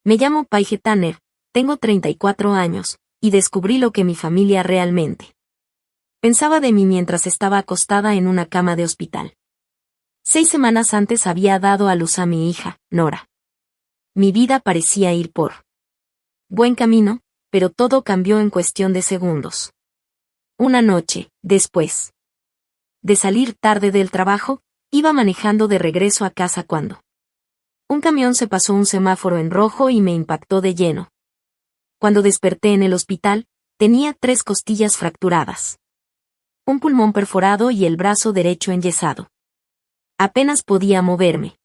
Me llamo Paige Tanner, tengo 34 años, y descubrí lo que mi familia realmente pensaba de mí mientras estaba acostada en una cama de hospital. 6 semanas antes había dado a luz a mi hija, Nora. Mi vida parecía ir por buen camino, pero todo cambió en cuestión de segundos. Una noche, después de salir tarde del trabajo, iba manejando de regreso a casa cuando un camión se pasó un semáforo en rojo y me impactó de lleno. Cuando desperté en el hospital, tenía 3 costillas fracturadas, un pulmón perforado y el brazo derecho enyesado. Apenas podía moverme.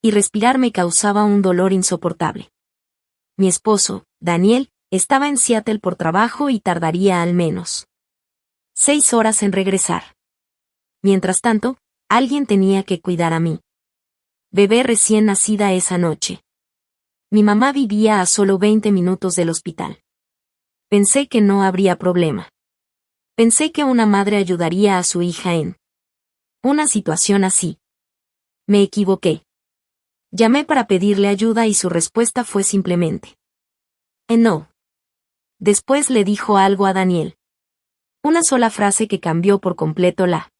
Y respirar me causaba un dolor insoportable. Mi esposo, Daniel, estaba en Seattle por trabajo y tardaría al menos 6 horas en regresar. Mientras tanto, alguien tenía que cuidar a mi bebé recién nacida esa noche. Mi mamá vivía a solo 20 minutos del hospital. Pensé que no habría problema. Pensé que una madre ayudaría a su hija en una situación así. Me equivoqué. Llamé para pedirle ayuda y su respuesta fue simplemente no. Después le dijo algo a Daniel. Una sola frase que cambió por completo la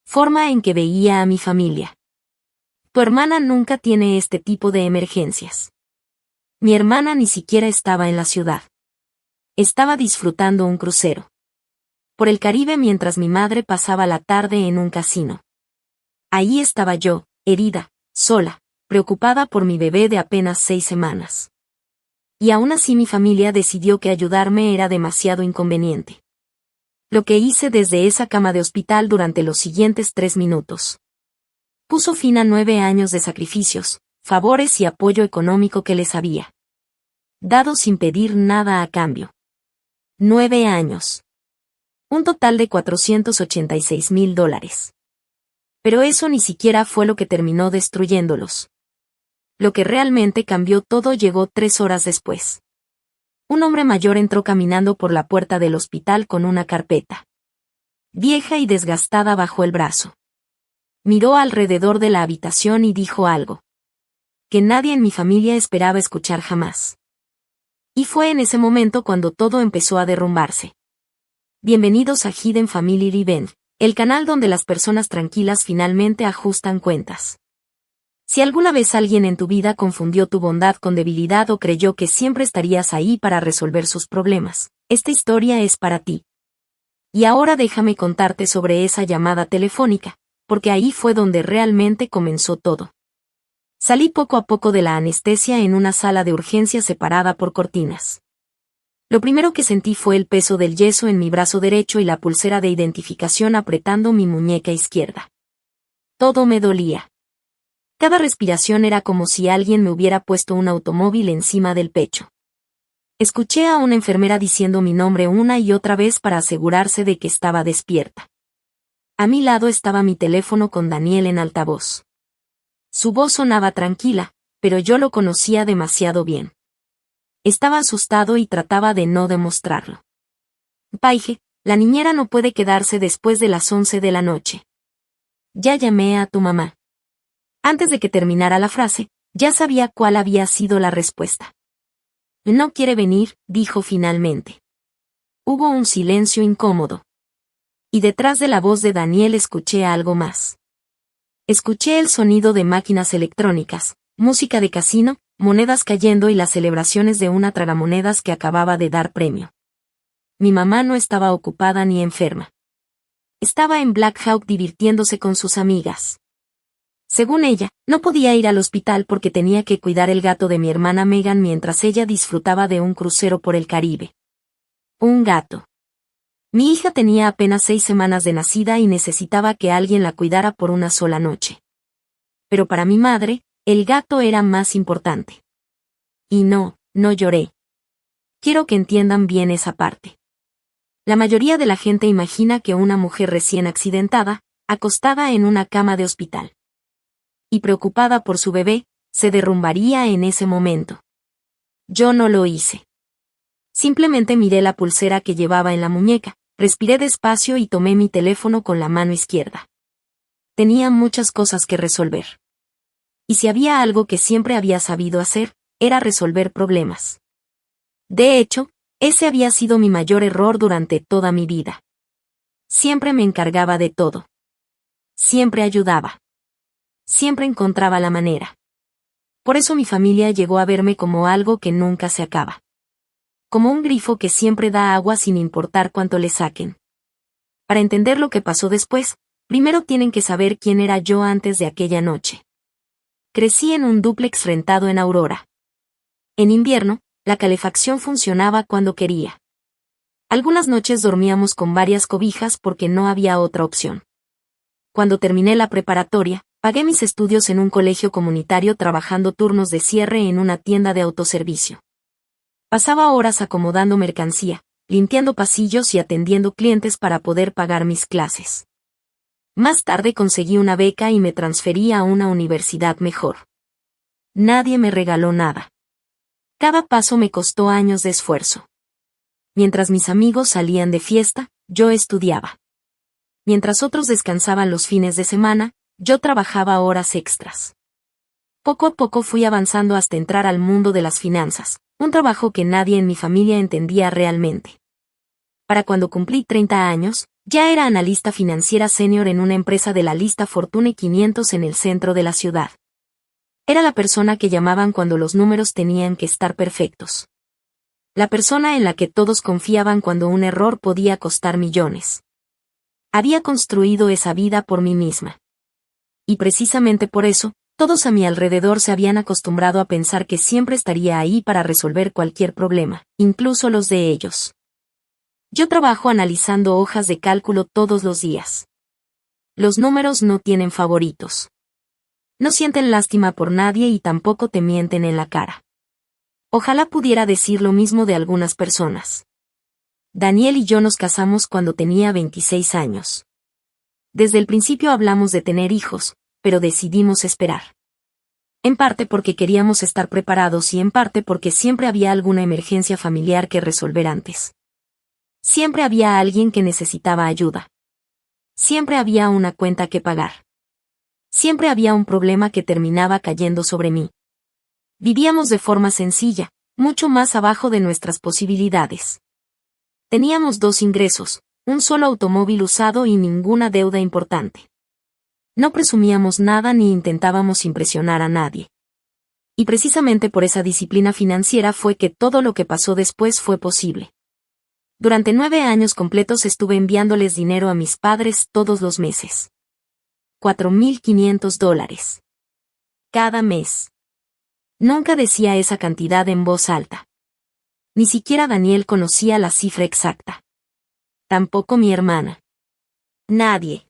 forma en que veía a mi familia. Tu hermana nunca tiene este tipo de emergencias. Mi hermana ni siquiera estaba en la ciudad. Estaba disfrutando un crucero por el Caribe mientras mi madre pasaba la tarde en un casino. Ahí estaba yo, herida, sola, preocupada por mi bebé de apenas 6 semanas. Y aún así mi familia decidió que ayudarme era demasiado inconveniente. Lo que hice desde esa cama de hospital durante los siguientes 3 minutos puso fin a 9 años de sacrificios, favores y apoyo económico que les había dado sin pedir nada a cambio. 9 años. Un total de $486,000. Pero eso ni siquiera fue lo que terminó destruyéndolos. Lo que realmente cambió todo llegó 3 horas después. Un hombre mayor entró caminando por la puerta del hospital con una carpeta vieja y desgastada bajo el brazo. Miró alrededor de la habitación y dijo algo que nadie en mi familia esperaba escuchar jamás. Y fue en ese momento cuando todo empezó a derrumbarse. Bienvenidos a Hidden Family Revenge, el canal donde las personas tranquilas finalmente ajustan cuentas. Si alguna vez alguien en tu vida confundió tu bondad con debilidad o creyó que siempre estarías ahí para resolver sus problemas, esta historia es para ti. Y ahora déjame contarte sobre esa llamada telefónica, porque ahí fue donde realmente comenzó todo. Salí poco a poco de la anestesia en una sala de urgencias separada por cortinas. Lo primero que sentí fue el peso del yeso en mi brazo derecho y la pulsera de identificación apretando mi muñeca izquierda. Todo me dolía. Cada respiración era como si alguien me hubiera puesto un automóvil encima del pecho. Escuché a una enfermera diciendo mi nombre una y otra vez para asegurarse de que estaba despierta. A mi lado estaba mi teléfono con Daniel en altavoz. Su voz sonaba tranquila, pero yo lo conocía demasiado bien. Estaba asustado y trataba de no demostrarlo. Paige, la niñera no puede quedarse después de las 11 de la noche. Ya llamé a tu mamá. Antes de que terminara la frase, ya sabía cuál había sido la respuesta. No quiere venir, dijo finalmente. Hubo un silencio incómodo. Y detrás de la voz de Daniel escuché algo más. Escuché el sonido de máquinas electrónicas, música de casino, monedas cayendo y las celebraciones de una tragamonedas que acababa de dar premio. Mi mamá no estaba ocupada ni enferma. Estaba en Black Hawk divirtiéndose con sus amigas. Según ella, no podía ir al hospital porque tenía que cuidar el gato de mi hermana Megan mientras ella disfrutaba de un crucero por el Caribe. Un gato. Mi hija tenía apenas 6 semanas de nacida y necesitaba que alguien la cuidara por una sola noche. Pero para mi madre, el gato era más importante. Y no lloré. Quiero que entiendan bien esa parte. La mayoría de la gente imagina que una mujer recién accidentada, acostada en una cama de hospital y preocupada por su bebé, se derrumbaría en ese momento. Yo no lo hice. Simplemente miré la pulsera que llevaba en la muñeca, respiré despacio y tomé mi teléfono con la mano izquierda. Tenía muchas cosas que resolver. Y si había algo que siempre había sabido hacer, era resolver problemas. De hecho, ese había sido mi mayor error durante toda mi vida. Siempre me encargaba de todo. Siempre ayudaba. Siempre encontraba la manera. Por eso mi familia llegó a verme como algo que nunca se acaba. Como un grifo que siempre da agua sin importar cuánto le saquen. Para entender lo que pasó después, primero tienen que saber quién era yo antes de aquella noche. Crecí en un dúplex rentado en Aurora. En invierno, la calefacción funcionaba cuando quería. Algunas noches dormíamos con varias cobijas porque no había otra opción. Cuando terminé la preparatoria, pagué mis estudios en un colegio comunitario trabajando turnos de cierre en una tienda de autoservicio. Pasaba horas acomodando mercancía, limpiando pasillos y atendiendo clientes para poder pagar mis clases. Más tarde conseguí una beca y me transferí a una universidad mejor. Nadie me regaló nada. Cada paso me costó años de esfuerzo. Mientras mis amigos salían de fiesta, yo estudiaba. Mientras otros descansaban los fines de semana, yo trabajaba horas extras. Poco a poco fui avanzando hasta entrar al mundo de las finanzas, un trabajo que nadie en mi familia entendía realmente. Para cuando cumplí 30 años, ya era analista financiera senior en una empresa de la lista Fortune 500 en el centro de la ciudad. Era la persona que llamaban cuando los números tenían que estar perfectos. La persona en la que todos confiaban cuando un error podía costar millones. Había construido esa vida por mí misma. Y precisamente por eso, todos a mi alrededor se habían acostumbrado a pensar que siempre estaría ahí para resolver cualquier problema, incluso los de ellos. Yo trabajo analizando hojas de cálculo todos los días. Los números no tienen favoritos. No sienten lástima por nadie y tampoco te mienten en la cara. Ojalá pudiera decir lo mismo de algunas personas. Daniel y yo nos casamos cuando tenía 26 años. Desde el principio hablamos de tener hijos, pero decidimos esperar. En parte porque queríamos estar preparados y en parte porque siempre había alguna emergencia familiar que resolver antes. Siempre había alguien que necesitaba ayuda. Siempre había una cuenta que pagar. Siempre había un problema que terminaba cayendo sobre mí. Vivíamos de forma sencilla, mucho más abajo de nuestras posibilidades. Teníamos 2 ingresos, un solo automóvil usado y ninguna deuda importante. No presumíamos nada ni intentábamos impresionar a nadie. Y precisamente por esa disciplina financiera fue que todo lo que pasó después fue posible. Durante 9 años completos estuve enviándoles dinero a mis padres todos los meses. $4,500. Cada mes. Nunca decía esa cantidad en voz alta. Ni siquiera Daniel conocía la cifra exacta. Tampoco mi hermana. Nadie.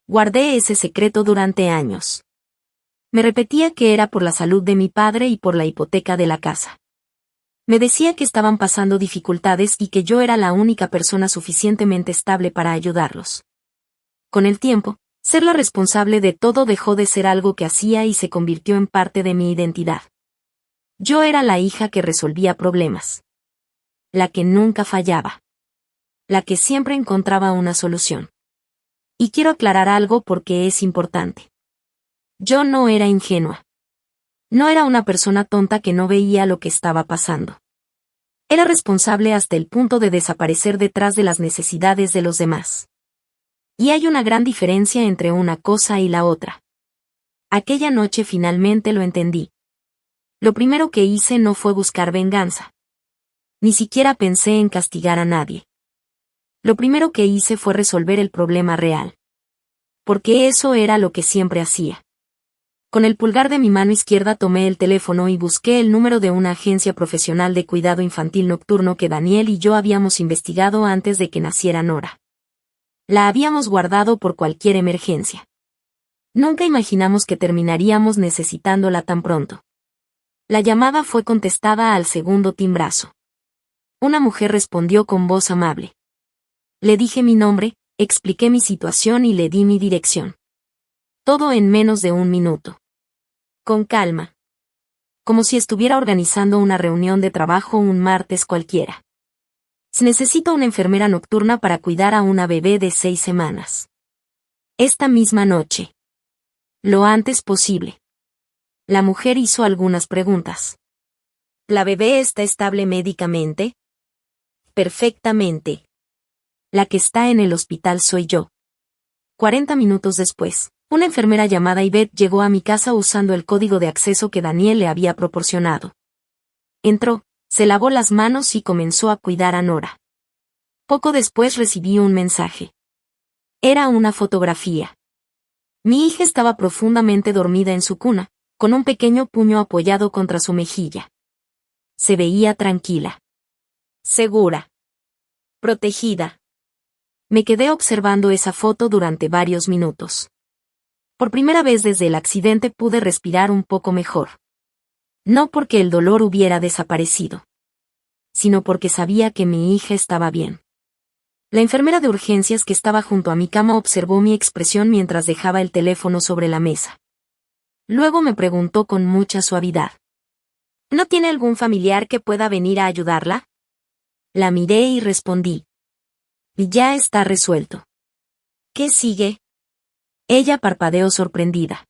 Guardé ese secreto durante años. Me repetía que era por la salud de mi padre y por la hipoteca de la casa. Me decía que estaban pasando dificultades y que yo era la única persona suficientemente estable para ayudarlos. Con el tiempo, ser la responsable de todo dejó de ser algo que hacía y se convirtió en parte de mi identidad. Yo era la hija que resolvía problemas. La que nunca fallaba. La que siempre encontraba una solución. Y quiero aclarar algo porque es importante. Yo no era ingenua. No era una persona tonta que no veía lo que estaba pasando. Era responsable hasta el punto de desaparecer detrás de las necesidades de los demás. Y hay una gran diferencia entre una cosa y la otra. Aquella noche finalmente lo entendí. Lo primero que hice no fue buscar venganza. Ni siquiera pensé en castigar a nadie. Lo primero que hice fue resolver el problema real. Porque eso era lo que siempre hacía. Con el pulgar de mi mano izquierda tomé el teléfono y busqué el número de una agencia profesional de cuidado infantil nocturno que Daniel y yo habíamos investigado antes de que naciera Nora. La habíamos guardado por cualquier emergencia. Nunca imaginamos que terminaríamos necesitándola tan pronto. La llamada fue contestada al segundo timbrazo. Una mujer respondió con voz amable. Le dije mi nombre, expliqué mi situación y le di mi dirección. Todo en menos de 1 minuto. Con calma. Como si estuviera organizando una reunión de trabajo un martes cualquiera. Necesito una enfermera nocturna para cuidar a una bebé de 6 semanas. Esta misma noche. Lo antes posible. La mujer hizo algunas preguntas. ¿La bebé está estable médicamente? Perfectamente. La que está en el hospital soy yo. 40 minutos después, una enfermera llamada Yvette llegó a mi casa usando el código de acceso que Daniel le había proporcionado. Entró, se lavó las manos y comenzó a cuidar a Nora. Poco después recibí un mensaje. Era una fotografía. Mi hija estaba profundamente dormida en su cuna, con un pequeño puño apoyado contra su mejilla. Se veía tranquila. Segura. Protegida. Me quedé observando esa foto durante varios minutos. Por primera vez desde el accidente pude respirar un poco mejor. No porque el dolor hubiera desaparecido, sino porque sabía que mi hija estaba bien. La enfermera de urgencias que estaba junto a mi cama observó mi expresión mientras dejaba el teléfono sobre la mesa. Luego me preguntó con mucha suavidad. ¿No tiene algún familiar que pueda venir a ayudarla? La miré y respondí. Ya está resuelto. ¿Qué sigue? Ella parpadeó sorprendida.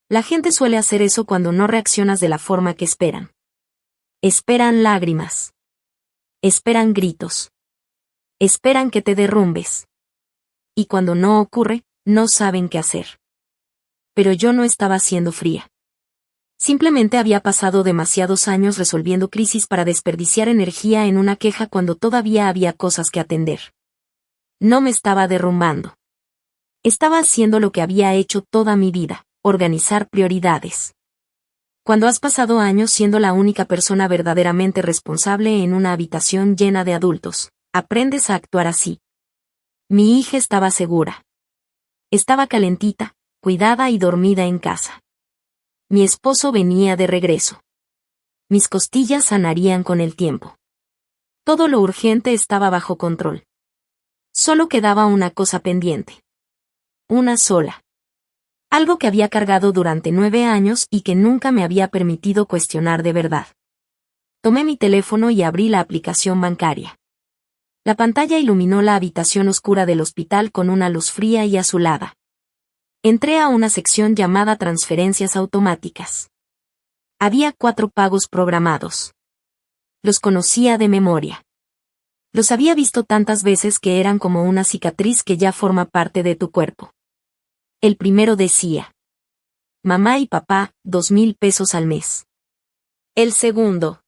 La gente suele hacer eso cuando no reaccionas de la forma que esperan. Esperan lágrimas. Esperan gritos. Esperan que te derrumbes. Y cuando no ocurre, no saben qué hacer. Pero yo no estaba siendo fría. Simplemente había pasado demasiados años resolviendo crisis para desperdiciar energía en una queja cuando todavía había cosas que atender. No me estaba derrumbando. Estaba haciendo lo que había hecho toda mi vida, organizar prioridades. Cuando has pasado años siendo la única persona verdaderamente responsable en una habitación llena de adultos, aprendes a actuar así. Mi hija estaba segura. Estaba calentita, cuidada y dormida en casa. Mi esposo venía de regreso. Mis costillas sanarían con el tiempo. Todo lo urgente estaba bajo control. Solo quedaba una cosa pendiente. Una sola. Algo que había cargado durante 9 años y que nunca me había permitido cuestionar de verdad. Tomé mi teléfono y abrí la aplicación bancaria. La pantalla iluminó la habitación oscura del hospital con una luz fría y azulada. Entré a una sección llamada Transferencias Automáticas. Había 4 pagos programados. Los conocía de memoria. Los había visto tantas veces que eran como una cicatriz que ya forma parte de tu cuerpo. El primero decía: mamá y papá, 2,000 pesos al mes. El segundo: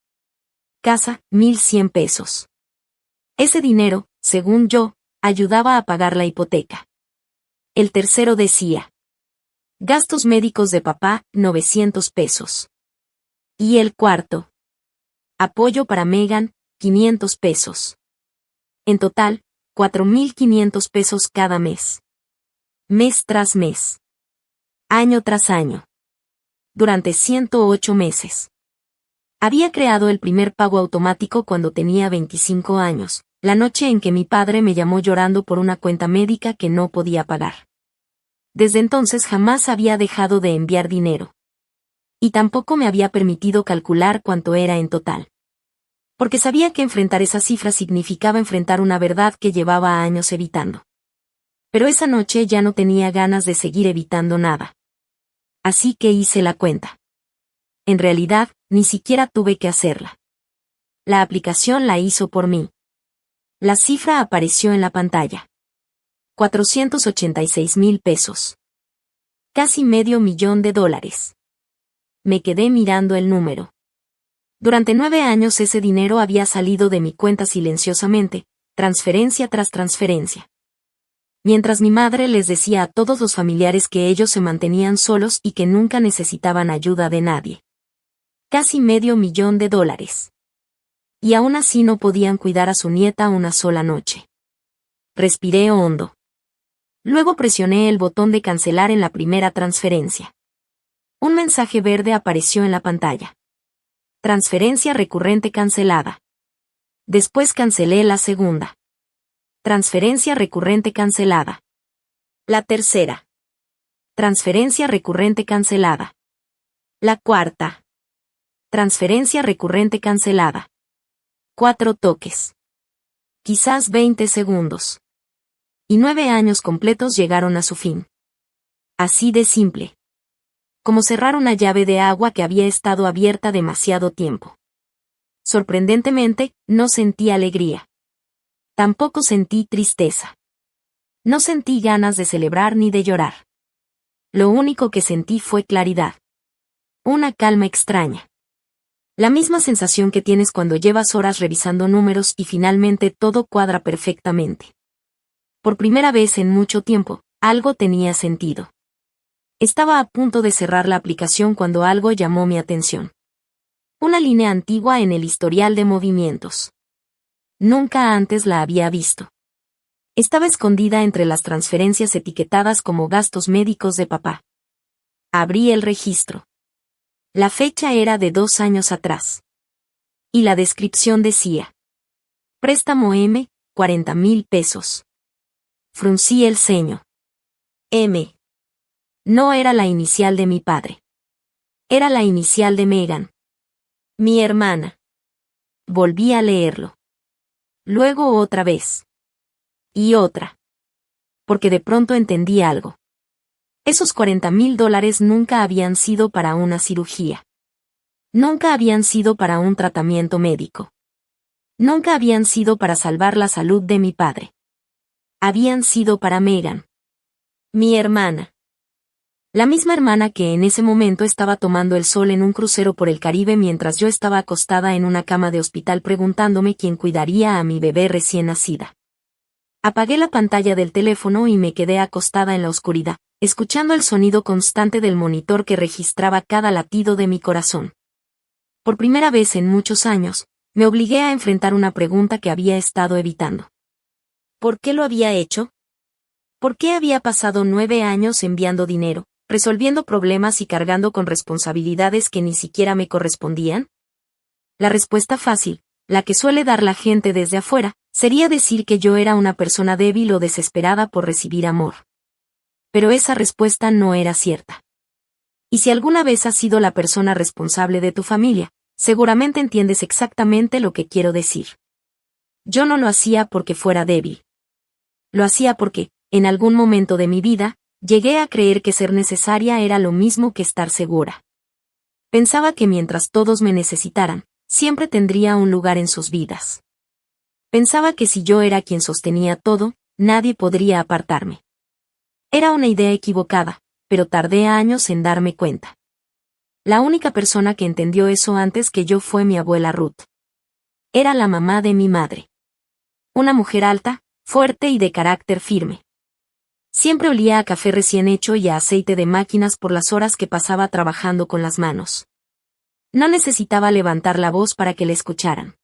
casa, 1,100 pesos. Ese dinero, según yo, ayudaba a pagar la hipoteca. El tercero decía: gastos médicos de papá, 900 pesos. Y el cuarto: apoyo para Megan, 500 pesos. En total, 4,500 pesos cada mes. Mes tras mes. Año tras año. Durante 108 meses. Había creado el primer pago automático cuando tenía 25 años, la noche en que mi padre me llamó llorando por una cuenta médica que no podía pagar. Desde entonces jamás había dejado de enviar dinero. Y tampoco me había permitido calcular cuánto era en total. Porque sabía que enfrentar esa cifra significaba enfrentar una verdad que llevaba años evitando. Pero esa noche ya no tenía ganas de seguir evitando nada. Así que hice la cuenta. En realidad, ni siquiera tuve que hacerla. La aplicación la hizo por mí. La cifra apareció en la pantalla. 486,000 pesos. Casi $500,000. Me quedé mirando el número. Durante 9 años ese dinero había salido de mi cuenta silenciosamente, transferencia tras transferencia. Mientras mi madre les decía a todos los familiares que ellos se mantenían solos y que nunca necesitaban ayuda de nadie. Casi $500,000. Y aún así no podían cuidar a su nieta una sola noche. Respiré hondo. Luego presioné el botón de cancelar en la primera transferencia. Un mensaje verde apareció en la pantalla. Transferencia recurrente cancelada. Después cancelé la segunda. Transferencia recurrente cancelada. La tercera. Transferencia recurrente cancelada. La cuarta. Transferencia recurrente cancelada. 4 toques. Quizás 20 segundos. Y 9 años completos llegaron a su fin. Así de simple. Como cerrar una llave de agua que había estado abierta demasiado tiempo. Sorprendentemente, no sentí alegría. Tampoco sentí tristeza. No sentí ganas de celebrar ni de llorar. Lo único que sentí fue claridad. Una calma extraña. La misma sensación que tienes cuando llevas horas revisando números y finalmente todo cuadra perfectamente. Por primera vez en mucho tiempo, algo tenía sentido. Estaba a punto de cerrar la aplicación cuando algo llamó mi atención. Una línea antigua en el historial de movimientos. Nunca antes la había visto. Estaba escondida entre las transferencias etiquetadas como gastos médicos de papá. Abrí el registro. La fecha era de 2 años atrás. Y la descripción decía: préstamo M, 40,000 pesos. Fruncí el ceño. M. No era la inicial de mi padre. Era la inicial de Megan. Mi hermana. Volví a leerlo. Luego otra vez. Y otra. Porque de pronto entendí algo. Esos $40,000 nunca habían sido para una cirugía. Nunca habían sido para un tratamiento médico. Nunca habían sido para salvar la salud de mi padre. Habían sido para Megan. Mi hermana. La misma hermana que en ese momento estaba tomando el sol en un crucero por el Caribe mientras yo estaba acostada en una cama de hospital preguntándome quién cuidaría a mi bebé recién nacida. Apagué la pantalla del teléfono y me quedé acostada en la oscuridad, escuchando el sonido constante del monitor que registraba cada latido de mi corazón. Por primera vez en muchos años, me obligué a enfrentar una pregunta que había estado evitando. ¿Por qué lo había hecho? ¿Por qué había pasado 9 años enviando dinero, resolviendo problemas y cargando con responsabilidades que ni siquiera me correspondían? La respuesta fácil, la que suele dar la gente desde afuera, sería decir que yo era una persona débil o desesperada por recibir amor. Pero esa respuesta no era cierta. Y si alguna vez has sido la persona responsable de tu familia, seguramente entiendes exactamente lo que quiero decir. Yo no lo hacía porque fuera débil. Lo hacía porque, en algún momento de mi vida, llegué a creer que ser necesaria era lo mismo que estar segura. Pensaba que mientras todos me necesitaran, siempre tendría un lugar en sus vidas. Pensaba que si yo era quien sostenía todo, nadie podría apartarme. Era una idea equivocada, pero tardé años en darme cuenta. La única persona que entendió eso antes que yo fue mi abuela Ruth. Era la mamá de mi madre. Una mujer alta, fuerte y de carácter firme. Siempre olía a café recién hecho y a aceite de máquinas por las horas que pasaba trabajando con las manos. No necesitaba levantar la voz para que le escucharan.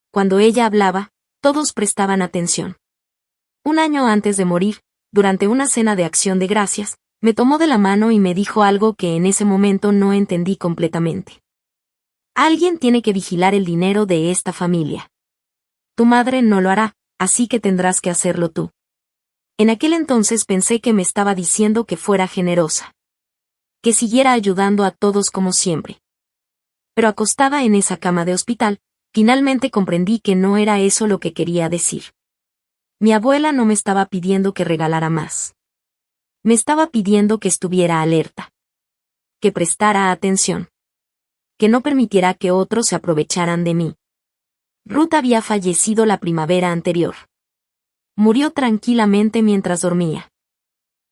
Cuando ella hablaba, todos prestaban atención. Un año antes de morir, durante una cena de acción de gracias, me tomó de la mano y me dijo algo que en ese momento no entendí completamente. Alguien tiene que vigilar el dinero de esta familia. Tu madre no lo hará, así que tendrás que hacerlo tú. En aquel entonces pensé que me estaba diciendo que fuera generosa. Que siguiera ayudando a todos como siempre. Pero acostada en esa cama de hospital, finalmente comprendí que no era eso lo que quería decir. Mi abuela no me estaba pidiendo que regalara más. Me estaba pidiendo que estuviera alerta. Que prestara atención. Que no permitiera que otros se aprovecharan de mí. Ruth había fallecido la primavera anterior. Murió tranquilamente mientras dormía.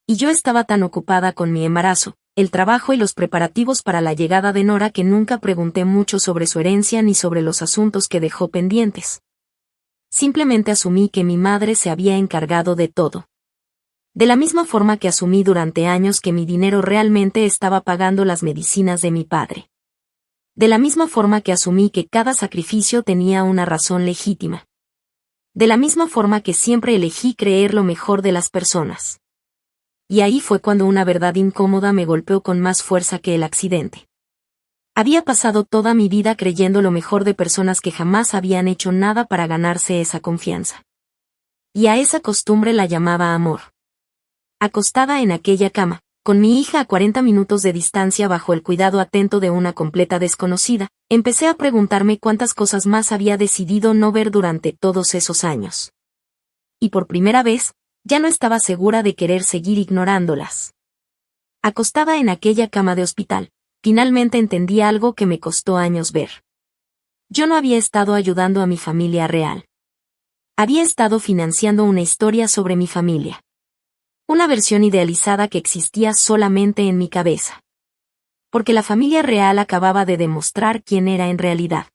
Y yo estaba tan ocupada con mi embarazo, el trabajo y los preparativos para la llegada de Nora que nunca pregunté mucho sobre su herencia ni sobre los asuntos que dejó pendientes. Simplemente asumí que mi madre se había encargado de todo. De la misma forma que asumí durante años que mi dinero realmente estaba pagando las medicinas de mi padre. De la misma forma que asumí que cada sacrificio tenía una razón legítima. De la misma forma que siempre elegí creer lo mejor de las personas. Y ahí fue cuando una verdad incómoda me golpeó con más fuerza que el accidente. Había pasado toda mi vida creyendo lo mejor de personas que jamás habían hecho nada para ganarse esa confianza. Y a esa costumbre la llamaba amor. Acostada en aquella cama, con mi hija a 40 minutos de distancia bajo el cuidado atento de una completa desconocida, empecé a preguntarme cuántas cosas más había decidido no ver durante todos esos años. Y por primera vez, ya no estaba segura de querer seguir ignorándolas. Acostada en aquella cama de hospital, finalmente entendí algo que me costó años ver. Yo no había estado ayudando a mi familia real. Había estado financiando una historia sobre mi familia. Una versión idealizada que existía solamente en mi cabeza. Porque la familia real acababa de demostrar quién era en realidad.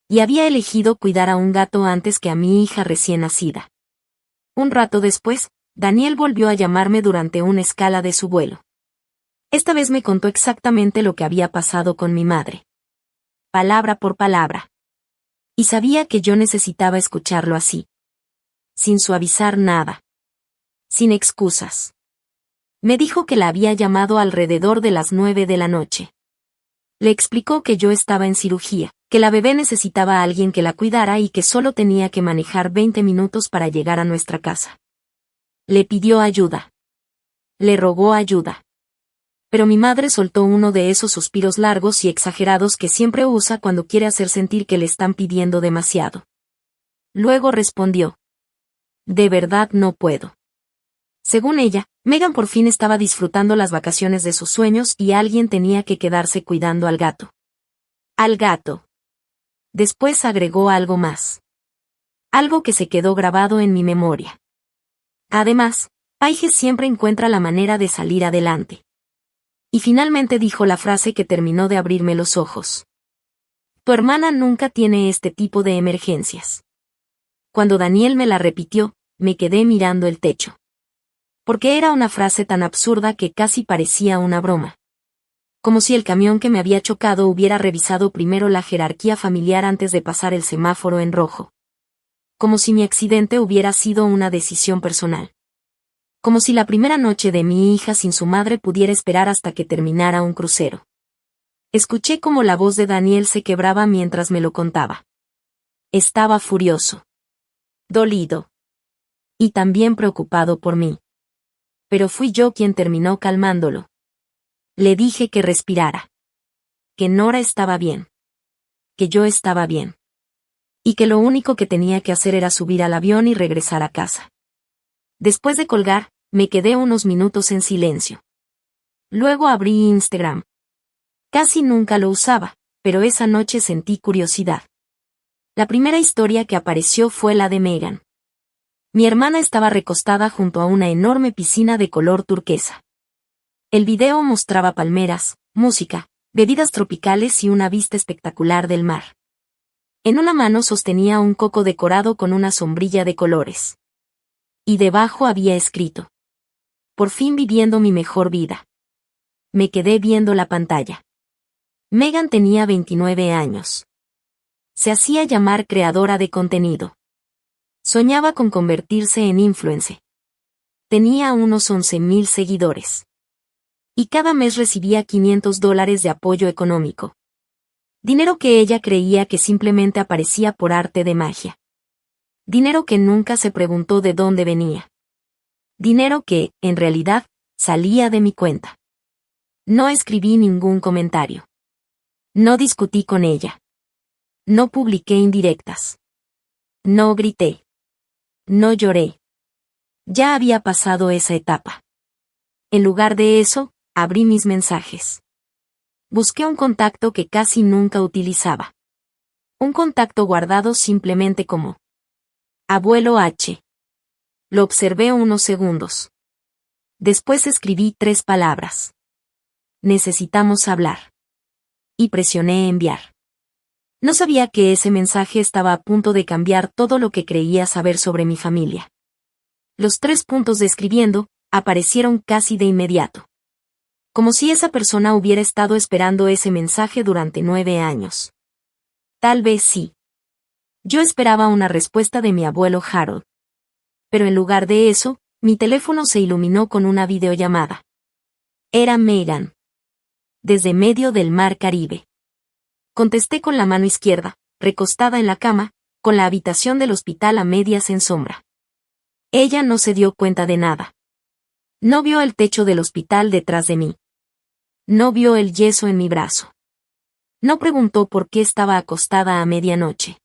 Y había elegido cuidar a un gato antes que a mi hija recién nacida. Un rato después, Daniel volvió a llamarme durante una escala de su vuelo. Esta vez me contó exactamente lo que había pasado con mi madre. Palabra por palabra. Y sabía que yo necesitaba escucharlo así. Sin suavizar nada. Sin excusas. Me dijo que la había llamado alrededor de las 9 de la noche. Le explicó que yo estaba en cirugía, que la bebé necesitaba a alguien que la cuidara y que solo tenía que manejar 20 minutos para llegar a nuestra casa. Le pidió ayuda. Le rogó ayuda. Pero mi madre soltó uno de esos suspiros largos y exagerados que siempre usa cuando quiere hacer sentir que le están pidiendo demasiado. Luego respondió. De verdad no puedo. Según ella, Megan por fin estaba disfrutando las vacaciones de sus sueños y alguien tenía que quedarse cuidando al gato. Al gato. Después agregó algo más. Algo que se quedó grabado en mi memoria. Además, Paige siempre encuentra la manera de salir adelante. Y finalmente dijo la frase que terminó de abrirme los ojos. Tu hermana nunca tiene este tipo de emergencias. Cuando Daniel me la repitió, me quedé mirando el techo. Porque era una frase tan absurda que casi parecía una broma. Como si el camión que me había chocado hubiera revisado primero la jerarquía familiar antes de pasar el semáforo en rojo. Como si mi accidente hubiera sido una decisión personal. Como si la primera noche de mi hija sin su madre pudiera esperar hasta que terminara un crucero. Escuché cómo la voz de Daniel se quebraba mientras me lo contaba. Estaba furioso. Dolido. Y también preocupado por mí. Pero fui yo quien terminó calmándolo. Le dije que respirara. Que Nora estaba bien. Que yo estaba bien. Y que lo único que tenía que hacer era subir al avión y regresar a casa. Después de colgar, me quedé unos minutos en silencio. Luego abrí Instagram. Casi nunca lo usaba, pero esa noche sentí curiosidad. La primera historia que apareció fue la de Megan. Mi hermana estaba recostada junto a una enorme piscina de color turquesa. El video mostraba palmeras, música, bebidas tropicales y una vista espectacular del mar. En una mano sostenía un coco decorado con una sombrilla de colores. Y debajo había escrito. Por fin viviendo mi mejor vida. Me quedé viendo la pantalla. Megan tenía 29 años. Se hacía llamar creadora de contenido. Soñaba con convertirse en influencer. Tenía unos 11,000 seguidores. Y cada mes recibía $500 de apoyo económico. Dinero que ella creía que simplemente aparecía por arte de magia. Dinero que nunca se preguntó de dónde venía. Dinero que, en realidad, salía de mi cuenta. No escribí ningún comentario. No discutí con ella. No publiqué indirectas. No grité. No lloré. Ya había pasado esa etapa. En lugar de eso, abrí mis mensajes. Busqué un contacto que casi nunca utilizaba. Un contacto guardado simplemente como Abuelo H. Lo observé unos segundos. Después escribí 3 palabras. Necesitamos hablar. Y presioné enviar. No sabía que ese mensaje estaba a punto de cambiar todo lo que creía saber sobre mi familia. Los 3 puntos de escribiendo aparecieron casi de inmediato. Como si esa persona hubiera estado esperando ese mensaje durante 9 años. Tal vez sí. Yo esperaba una respuesta de mi abuelo Harold. Pero en lugar de eso, mi teléfono se iluminó con una videollamada. Era Megan. Desde medio del mar Caribe. Contesté con la mano izquierda, recostada en la cama, con la habitación del hospital a medias en sombra. Ella no se dio cuenta de nada. No vio el techo del hospital detrás de mí. No vio el yeso en mi brazo. No preguntó por qué estaba acostada a medianoche.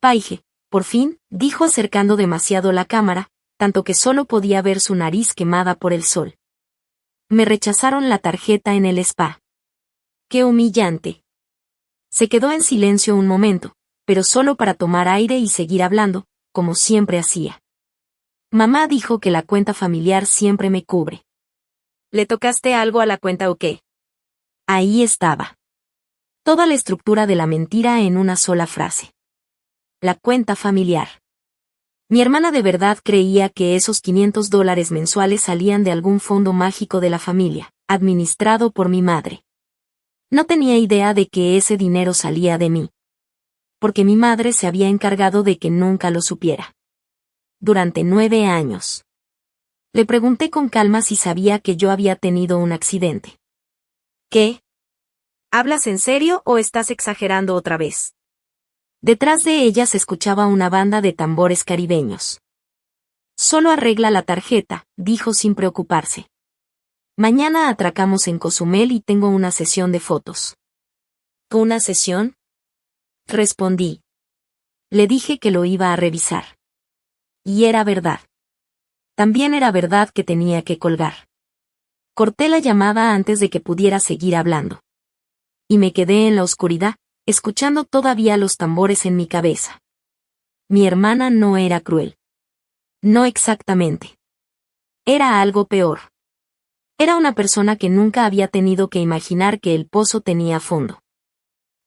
Paige, por fin, dijo acercando demasiado la cámara, tanto que solo podía ver su nariz quemada por el sol. Me rechazaron la tarjeta en el spa. ¡Qué humillante! Se quedó en silencio un momento, pero solo para tomar aire y seguir hablando, como siempre hacía. Mamá dijo que la cuenta familiar siempre me cubre. ¿Le tocaste algo a la cuenta o qué? Ahí estaba. Toda la estructura de la mentira en una sola frase. La cuenta familiar. Mi hermana de verdad creía que esos $500 mensuales salían de algún fondo mágico de la familia, administrado por mi madre. No tenía idea de que ese dinero salía de mí. Porque mi madre se había encargado de que nunca lo supiera. Durante 9 años. Le pregunté con calma si sabía que yo había tenido un accidente. ¿Qué? ¿Hablas en serio o estás exagerando otra vez? Detrás de ella se escuchaba una banda de tambores caribeños. Solo arregla la tarjeta, dijo sin preocuparse. Mañana atracamos en Cozumel y tengo una sesión de fotos. ¿Una sesión? Respondí. Le dije que lo iba a revisar. Y era verdad. También era verdad que tenía que colgar. Corté la llamada antes de que pudiera seguir hablando. Y me quedé en la oscuridad, escuchando todavía los tambores en mi cabeza. Mi hermana no era cruel. No exactamente. Era algo peor. Era una persona que nunca había tenido que imaginar que el pozo tenía fondo.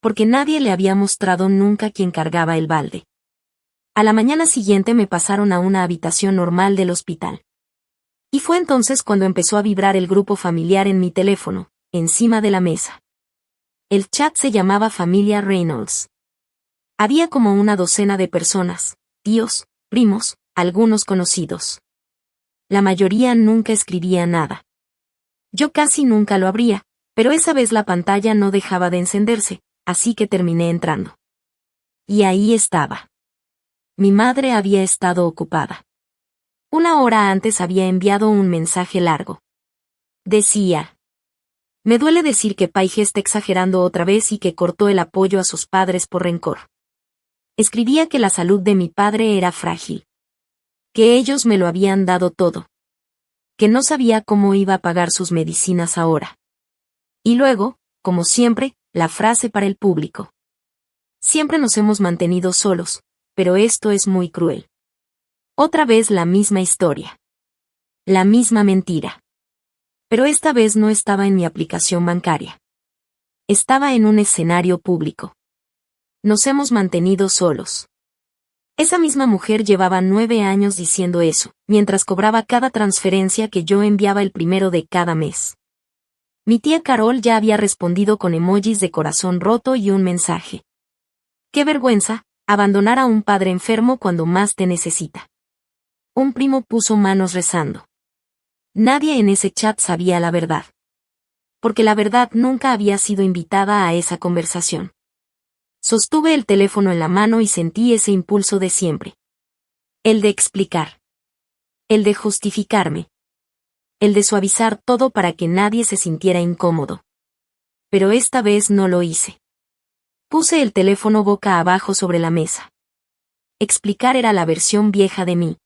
Porque nadie le había mostrado nunca quién cargaba el balde. A la mañana siguiente me pasaron a una habitación normal del hospital. Y fue entonces cuando empezó a vibrar el grupo familiar en mi teléfono, encima de la mesa. El chat se llamaba Familia Reynolds. Había como una docena de personas, tíos, primos, algunos conocidos. La mayoría nunca escribía nada. Yo casi nunca lo abría, pero esa vez la pantalla no dejaba de encenderse, así que terminé entrando. Y ahí estaba. Mi madre había estado ocupada. 1 hora antes había enviado un mensaje largo. Decía: me duele decir que Paige está exagerando otra vez y que cortó el apoyo a sus padres por rencor. Escribía que la salud de mi padre era frágil. Que ellos me lo habían dado todo. Que no sabía cómo iba a pagar sus medicinas ahora. Y luego, como siempre, la frase para el público. Siempre nos hemos mantenido solos, pero esto es muy cruel. Otra vez la misma historia. La misma mentira. Pero esta vez no estaba en mi aplicación bancaria. Estaba en un escenario público. Nos hemos mantenido solos. Esa misma mujer llevaba 9 años diciendo eso, mientras cobraba cada transferencia que yo enviaba el primero de cada mes. Mi tía Carol ya había respondido con emojis de corazón roto y un mensaje. ¡Qué vergüenza, abandonar a un padre enfermo cuando más te necesita! Un primo puso manos rezando. Nadie en ese chat sabía la verdad. Porque la verdad nunca había sido invitada a esa conversación. Sostuve el teléfono en la mano y sentí ese impulso de siempre. El de explicar. El de justificarme. El de suavizar todo para que nadie se sintiera incómodo. Pero esta vez no lo hice. Puse el teléfono boca abajo sobre la mesa. Explicar era la versión vieja de mí.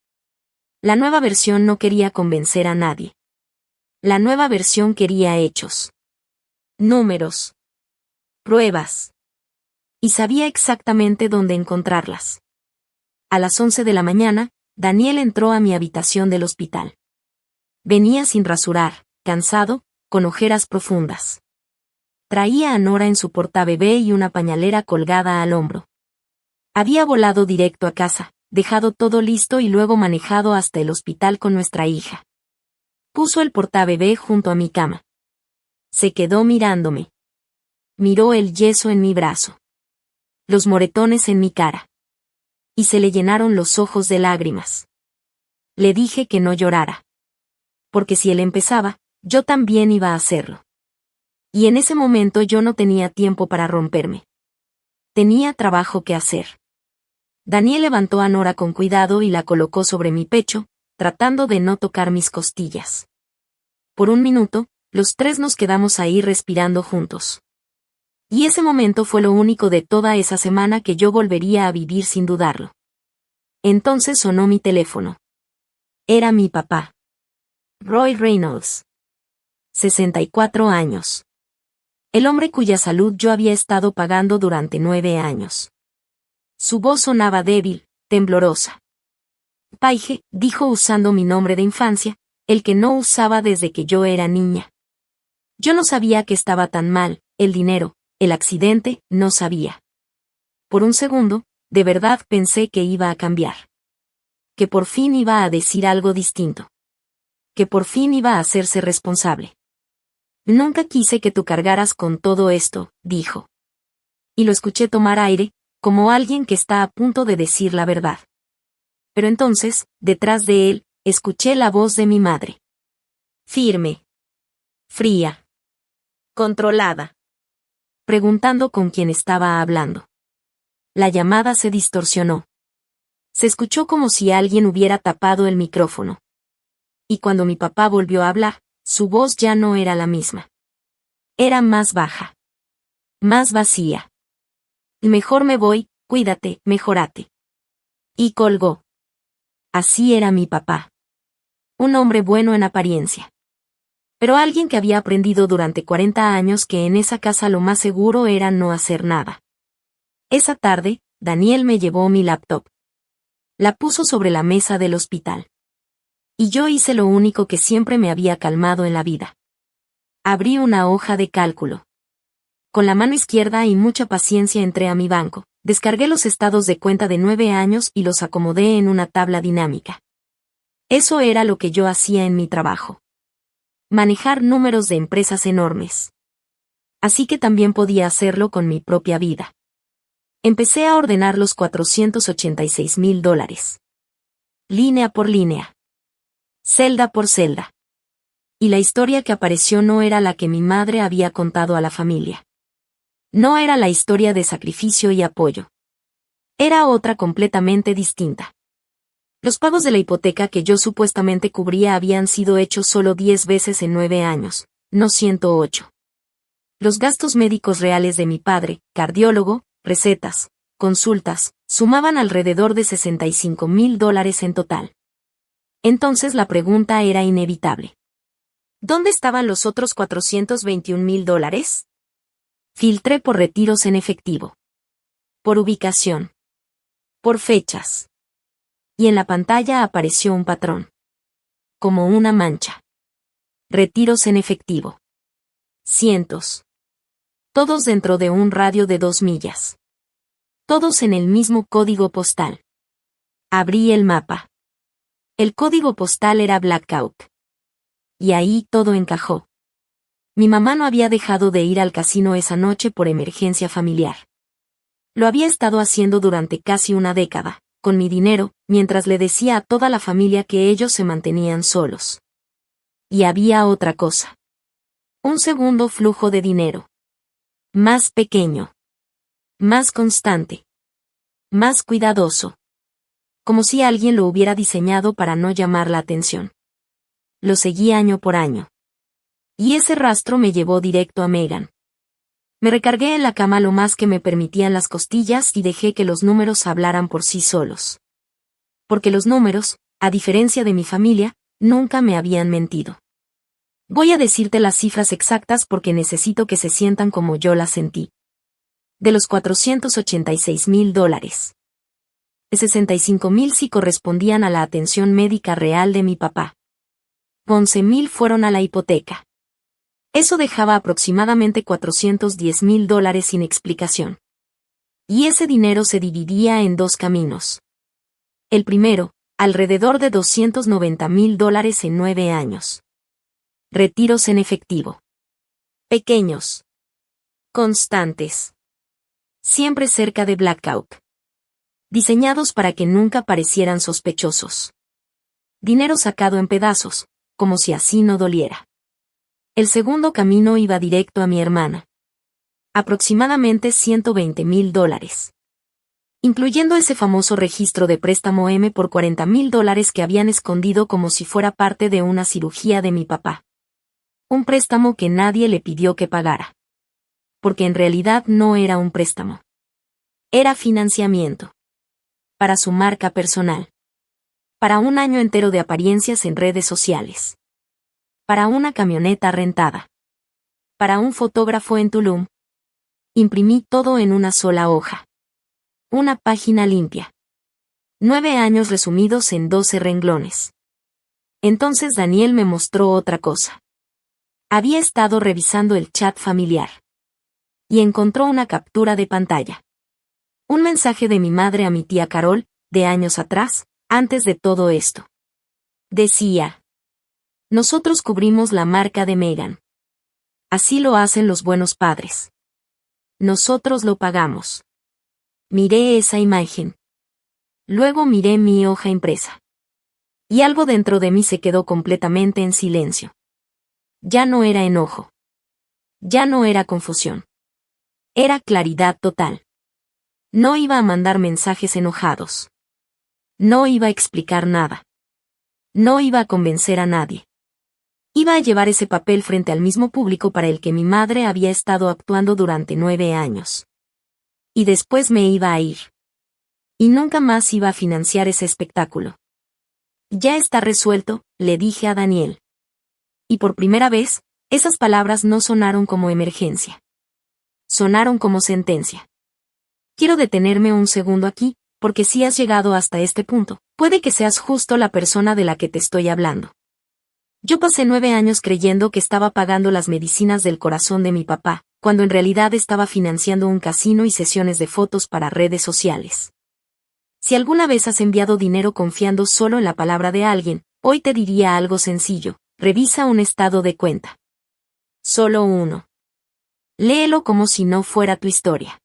La nueva versión no quería convencer a nadie. La nueva versión quería hechos. Números. Pruebas. Y sabía exactamente dónde encontrarlas. A las 11 de la mañana, Daniel entró a mi habitación del hospital. Venía sin rasurar, cansado, con ojeras profundas. Traía a Nora en su portabebé y una pañalera colgada al hombro. Había volado directo a casa, dejado todo listo y luego manejado hasta el hospital con nuestra hija. Puso el portabebé junto a mi cama. Se quedó mirándome. Miró el yeso en mi brazo. Los moretones en mi cara. Y se le llenaron los ojos de lágrimas. Le dije que no llorara. Porque si él empezaba, yo también iba a hacerlo. Y en ese momento yo no tenía tiempo para romperme. Tenía trabajo que hacer. Daniel levantó a Nora con cuidado y la colocó sobre mi pecho, tratando de no tocar mis costillas. Por un minuto, los tres nos quedamos ahí respirando juntos. Y ese momento fue lo único de toda esa semana que yo volvería a vivir sin dudarlo. Entonces sonó mi teléfono. Era mi papá. Roy Reynolds. 64 años. El hombre cuya salud yo había estado pagando durante 9 años. Su voz sonaba débil, temblorosa. Paige, dijo usando mi nombre de infancia, el que no usaba desde que yo era niña. Yo no sabía que estaba tan mal, el dinero, el accidente, no sabía. Por un segundo, de verdad pensé que iba a cambiar. Que por fin iba a decir algo distinto. Que por fin iba a hacerse responsable. Nunca quise que tú cargaras con todo esto, dijo. Y lo escuché tomar aire, como alguien que está a punto de decir la verdad. Pero entonces, detrás de él, escuché la voz de mi madre. Firme. Fría. Controlada. Preguntando con quién estaba hablando. La llamada se distorsionó. Se escuchó como si alguien hubiera tapado el micrófono. Y cuando mi papá volvió a hablar, su voz ya no era la misma. Era más baja. Más vacía. Mejor me voy, cuídate, mejorate. Y colgó. Así era mi papá. Un hombre bueno en apariencia. Pero alguien que había aprendido durante 40 años que en esa casa lo más seguro era no hacer nada. Esa tarde, Daniel me llevó mi laptop. La puso sobre la mesa del hospital. Y yo hice lo único que siempre me había calmado en la vida. Abrí una hoja de cálculo. Con la mano izquierda y mucha paciencia entré a mi banco, descargué los estados de cuenta de 9 años y los acomodé en una tabla dinámica. Eso era lo que yo hacía en mi trabajo. Manejar números de empresas enormes. Así que también podía hacerlo con mi propia vida. Empecé a ordenar los $486,000. Línea por línea. Celda por celda. Y la historia que apareció no era la que mi madre había contado a la familia. No era la historia de sacrificio y apoyo. Era otra completamente distinta. Los pagos de la hipoteca que yo supuestamente cubría habían sido hechos solo 10 veces en 9 años, no 108. Los gastos médicos reales de mi padre, cardiólogo, recetas, consultas, sumaban alrededor de $65,000 en total. Entonces la pregunta era inevitable. ¿Dónde estaban los otros $421,000? Filtré por retiros en efectivo. Por ubicación. Por fechas. Y en la pantalla apareció un patrón. Como una mancha. Retiros en efectivo. Cientos. Todos dentro de un radio de 2 millas. Todos en el mismo código postal. Abrí el mapa. El código postal era Blackout. Y ahí todo encajó. Mi mamá no había dejado de ir al casino esa noche por emergencia familiar. Lo había estado haciendo durante casi una década, con mi dinero, mientras le decía a toda la familia que ellos se mantenían solos. Y había otra cosa. Un segundo flujo de dinero. Más pequeño. Más constante. Más cuidadoso. Como si alguien lo hubiera diseñado para no llamar la atención. Lo seguí año por año. Y ese rastro me llevó directo a Megan. Me recargué en la cama lo más que me permitían las costillas y dejé que los números hablaran por sí solos. Porque los números, a diferencia de mi familia, nunca me habían mentido. Voy a decirte las cifras exactas porque necesito que se sientan como yo las sentí. De los $486,000. De 65,000 sí correspondían a la atención médica real de mi papá. 11,000 fueron a la hipoteca. Eso dejaba aproximadamente $410,000 sin explicación. Y ese dinero se dividía en 2 caminos. El primero, alrededor de $290,000 en 9 años. Retiros en efectivo. Pequeños. Constantes. Siempre cerca de Blackout. Diseñados para que nunca parecieran sospechosos. Dinero sacado en pedazos, como si así no doliera. El segundo camino iba directo a mi hermana. Aproximadamente $120,000. Incluyendo ese famoso registro de préstamo M por $40,000 que habían escondido como si fuera parte de una cirugía de mi papá. Un préstamo que nadie le pidió que pagara. Porque en realidad no era un préstamo. Era financiamiento. Para su marca personal. Para un año entero de apariencias en redes sociales. Para una camioneta rentada. para un fotógrafo en Tulum. Imprimí todo en una sola hoja. Una página limpia. 9 años resumidos en 12 renglones. Entonces Daniel me mostró otra cosa. Había estado revisando el chat familiar. Y encontró una captura de pantalla. Un mensaje de mi madre a mi tía Carol, de años atrás, antes de todo esto. Decía: nosotros cubrimos la marca de Megan. Así lo hacen los buenos padres. Nosotros lo pagamos. Miré esa imagen. Luego miré mi hoja impresa. Y algo dentro de mí se quedó completamente en silencio. Ya no era enojo. Ya no era confusión. Era claridad total. No iba a mandar mensajes enojados. No iba a explicar nada. No iba a convencer a nadie. Iba a llevar ese papel frente al mismo público para el que mi madre había estado actuando durante 9 años. Y después me iba a ir. Y nunca más iba a financiar ese espectáculo. Ya está resuelto, le dije a Daniel. Y por primera vez, esas palabras no sonaron como emergencia. Sonaron como sentencia. Quiero detenerme un segundo aquí, porque si has llegado hasta este punto, puede que seas justo la persona de la que te estoy hablando. Yo pasé 9 años creyendo que estaba pagando las medicinas del corazón de mi papá, cuando en realidad estaba financiando un casino y sesiones de fotos para redes sociales. Si alguna vez has enviado dinero confiando solo en la palabra de alguien, hoy te diría algo sencillo: revisa un estado de cuenta. Solo uno. Léelo como si no fuera tu historia.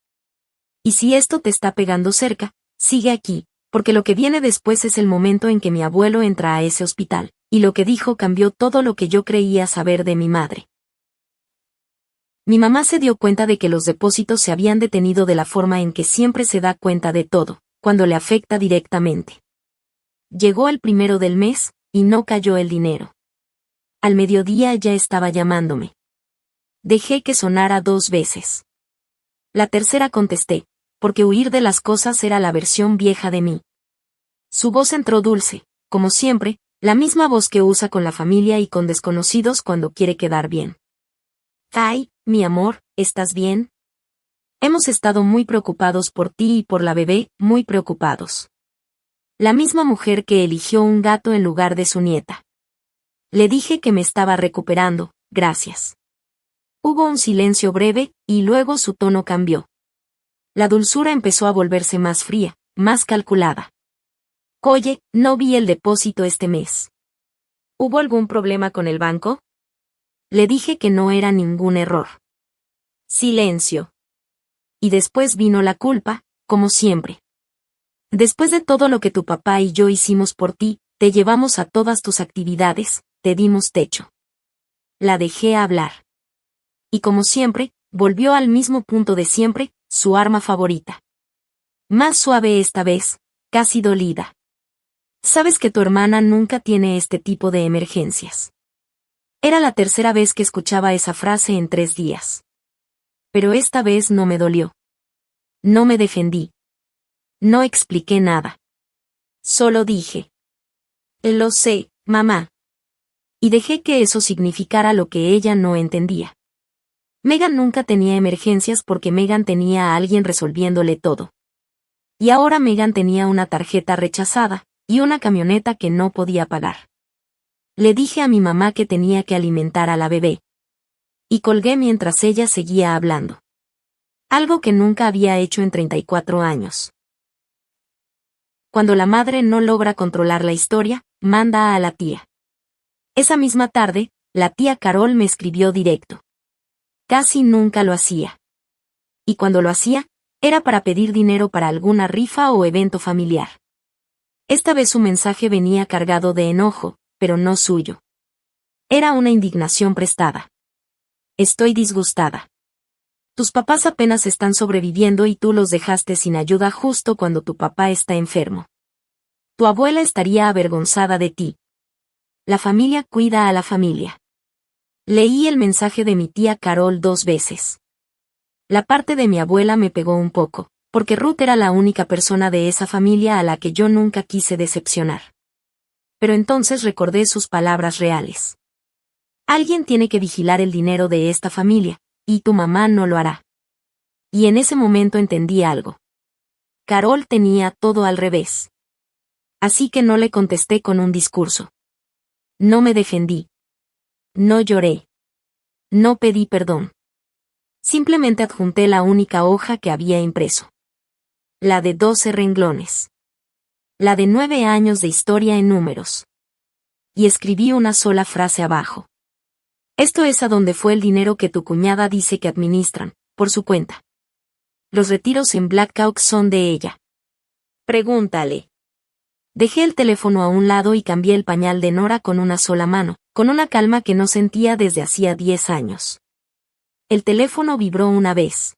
Y si esto te está pegando cerca, sigue aquí, porque lo que viene después es el momento en que mi abuelo entra a ese hospital, y lo que dijo cambió todo lo que yo creía saber de mi madre. Mi mamá se dio cuenta de que los depósitos se habían detenido de la forma en que siempre se da cuenta de todo, cuando le afecta directamente. Llegó el 1 del mes, y no cayó el dinero. Al mediodía ya estaba llamándome. Dejé que sonara 2 veces. La tercera contesté, porque huir de las cosas era la versión vieja de mí. Su voz entró dulce, como siempre, la misma voz que usa con la familia y con desconocidos cuando quiere quedar bien. Ay, mi amor, ¿estás bien? Hemos estado muy preocupados por ti y por la bebé, muy preocupados. La misma mujer que eligió un gato en lugar de su nieta. Le dije que me estaba recuperando, gracias. Hubo un silencio breve, y luego su tono cambió. La dulzura empezó a volverse más fría, más calculada. Oye, no vi el depósito este mes. ¿Hubo algún problema con el banco? Le dije que no era ningún error. Silencio. Y después vino la culpa, como siempre. Después de todo lo que tu papá y yo hicimos por ti, te llevamos a todas tus actividades, te dimos techo. La dejé hablar. Y como siempre, volvió al mismo punto de siempre, su arma favorita. Más suave esta vez, casi dolida. Sabes que tu hermana nunca tiene este tipo de emergencias. Era la tercera vez que escuchaba esa frase en 3 días. Pero esta vez no me dolió. No me defendí. No expliqué nada. Solo dije: lo sé, mamá. Y dejé que eso significara lo que ella no entendía. Megan nunca tenía emergencias porque Megan tenía a alguien resolviéndole todo. Y ahora Megan tenía una tarjeta rechazada, y una camioneta que no podía pagar. Le dije a mi mamá que tenía que alimentar a la bebé. Y colgué mientras ella seguía hablando. Algo que nunca había hecho en 34 años. Cuando la madre no logra controlar la historia, manda a la tía. Esa misma tarde, la tía Carol me escribió directo. Casi nunca lo hacía. Y cuando lo hacía, era para pedir dinero para alguna rifa o evento familiar. Esta vez su mensaje venía cargado de enojo, pero no suyo. Era una indignación prestada. Estoy disgustada. Tus papás apenas están sobreviviendo y tú los dejaste sin ayuda justo cuando tu papá está enfermo. Tu abuela estaría avergonzada de ti. La familia cuida a la familia. Leí el mensaje de mi tía Carol 2 veces. La parte de mi abuela me pegó un poco, porque Ruth era la única persona de esa familia a la que yo nunca quise decepcionar. Pero entonces recordé sus palabras reales. Alguien tiene que vigilar el dinero de esta familia, y tu mamá no lo hará. Y en ese momento entendí algo. Carol tenía todo al revés. Así que no le contesté con un discurso. No me defendí. No lloré. No pedí perdón. Simplemente adjunté la única hoja que había impreso. La de 12 renglones. La de 9 años de historia en números. Y escribí una sola frase abajo. Esto es a donde fue el dinero que tu cuñada dice que administran, por su cuenta. Los retiros en Black Hawk son de ella. Pregúntale. Dejé el teléfono a un lado y cambié el pañal de Nora con una sola mano, con una calma que no sentía desde hacía 10 años. El teléfono vibró una vez.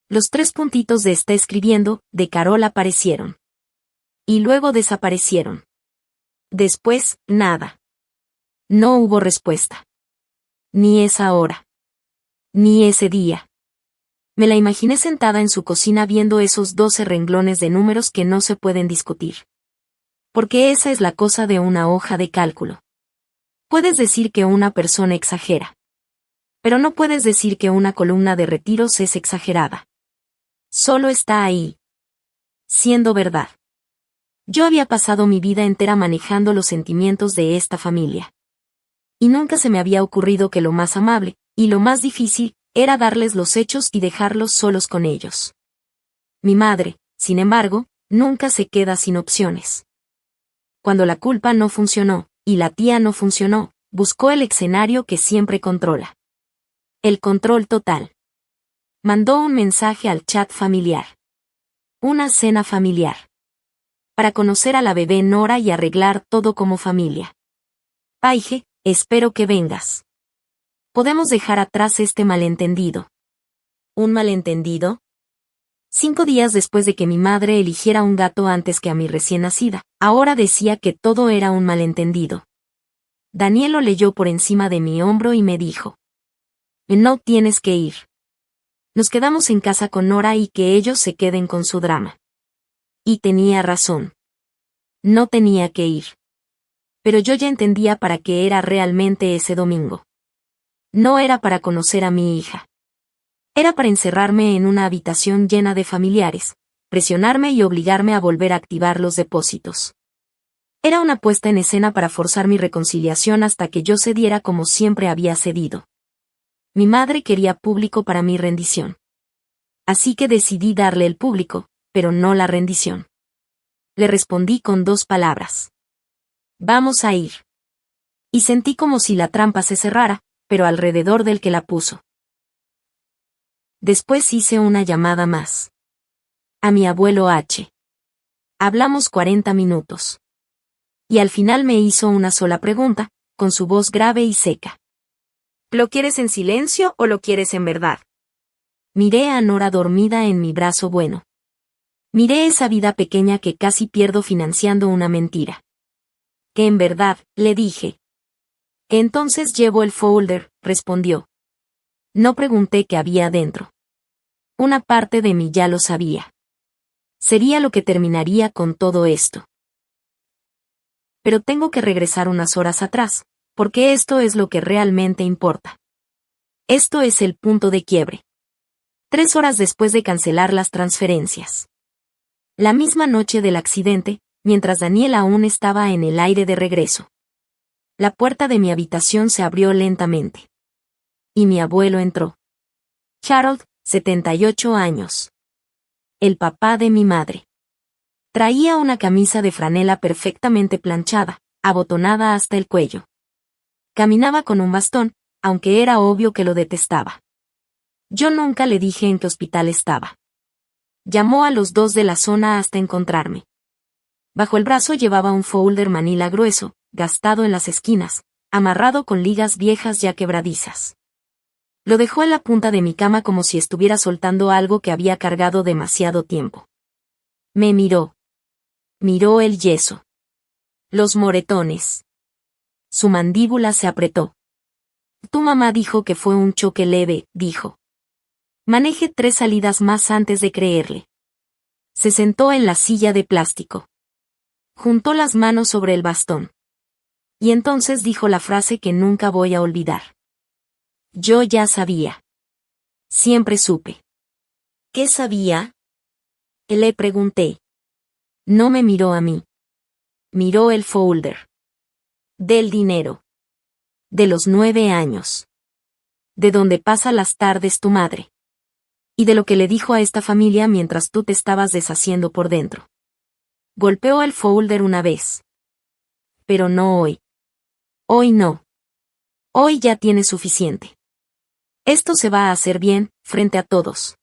Los 3 puntitos de "está escribiendo" de Carol aparecieron. Y luego desaparecieron. Después, nada. No hubo respuesta. Ni esa hora. Ni ese día. Me la imaginé sentada en su cocina viendo esos 12 renglones de números que no se pueden discutir. Porque esa es la cosa de una hoja de cálculo. Puedes decir que una persona exagera. Pero no puedes decir que una columna de retiros es exagerada. Solo está ahí. Siendo verdad. Yo había pasado mi vida entera manejando los sentimientos de esta familia. Y nunca se me había ocurrido que lo más amable, y lo más difícil, era darles los hechos y dejarlos solos con ellos. Mi madre, sin embargo, nunca se queda sin opciones. Cuando la culpa no funcionó, y la tía no funcionó, buscó el escenario que siempre controla. El control total. Mandó un mensaje al chat familiar. Una cena familiar. Para conocer a la bebé Nora y arreglar todo como familia. Paige, espero que vengas. Podemos dejar atrás este malentendido. ¿Un malentendido? 5 días después de que mi madre eligiera un gato antes que a mi recién nacida, ahora decía que todo era un malentendido. Daniel lo leyó por encima de mi hombro y me dijo. No tienes que ir. Nos quedamos en casa con Nora y que ellos se queden con su drama. Y tenía razón. No tenía que ir. Pero yo ya entendía para qué era realmente ese domingo. No era para conocer a mi hija. Era para encerrarme en una habitación llena de familiares, presionarme y obligarme a volver a activar los depósitos. Era una puesta en escena para forzar mi reconciliación hasta que yo cediera como siempre había cedido. Mi madre quería público para mi rendición. Así que decidí darle el público, pero no la rendición. Le respondí con 2 palabras. Vamos a ir. Y sentí como si la trampa se cerrara, pero alrededor del que la puso. Después hice una llamada más. A mi abuelo H. Hablamos 40 minutos. Y al final me hizo una sola pregunta, con su voz grave y seca. ¿Lo quieres en silencio o lo quieres en verdad? Miré a Nora dormida en mi brazo bueno. Miré esa vida pequeña que casi pierdo financiando una mentira. Que en verdad, le dije. Entonces llevo el folder, respondió. No pregunté qué había dentro. Una parte de mí ya lo sabía. Sería lo que terminaría con todo esto. Pero tengo que regresar unas horas atrás, porque esto es lo que realmente importa. Esto es el punto de quiebre. 3 horas después de cancelar las transferencias. La misma noche del accidente, mientras Daniel aún estaba en el aire de regreso. La puerta de mi habitación se abrió lentamente. Y mi abuelo entró. Harold, 78 años. El papá de mi madre. Traía una camisa de franela perfectamente planchada, abotonada hasta el cuello. Caminaba con un bastón, aunque era obvio que lo detestaba. Yo nunca le dije en qué hospital estaba. Llamó a los 2 de la zona hasta encontrarme. Bajo el brazo llevaba un folder manila grueso, gastado en las esquinas, amarrado con ligas viejas ya quebradizas. Lo dejó en la punta de mi cama como si estuviera soltando algo que había cargado demasiado tiempo. Me miró. Miró el yeso. Los moretones. Su mandíbula se apretó. Tu mamá dijo que fue un choque leve, dijo. Manejé 3 salidas más antes de creerle. Se sentó en la silla de plástico. Juntó las manos sobre el bastón. Y entonces dijo la frase que nunca voy a olvidar. Yo ya sabía. Siempre supe. ¿Qué sabía? Le pregunté. No me miró a mí. Miró el folder. Del dinero. De los 9 años. De donde pasa las tardes tu madre. Y de lo que le dijo a esta familia mientras tú te estabas deshaciendo por dentro. Golpeó el folder una vez. Pero no hoy. Hoy no. Hoy ya tienes suficiente. Esto se va a hacer bien, frente a todos.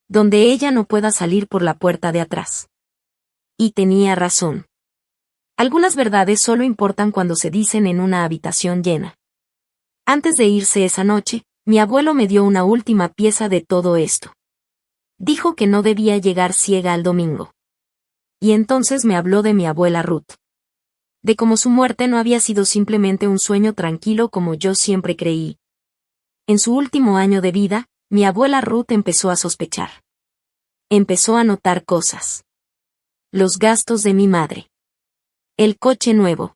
Donde ella no pueda salir por la puerta de atrás. Y tenía razón. Algunas verdades solo importan cuando se dicen en una habitación llena. Antes de irse esa noche, mi abuelo me dio una última pieza de todo esto. Dijo que no debía llegar ciega al domingo. Y entonces me habló de mi abuela Ruth. De cómo su muerte no había sido simplemente un sueño tranquilo como yo siempre creí. En su último año de vida, mi abuela Ruth empezó a sospechar. Empezó a notar cosas. Los gastos de mi madre. El coche nuevo.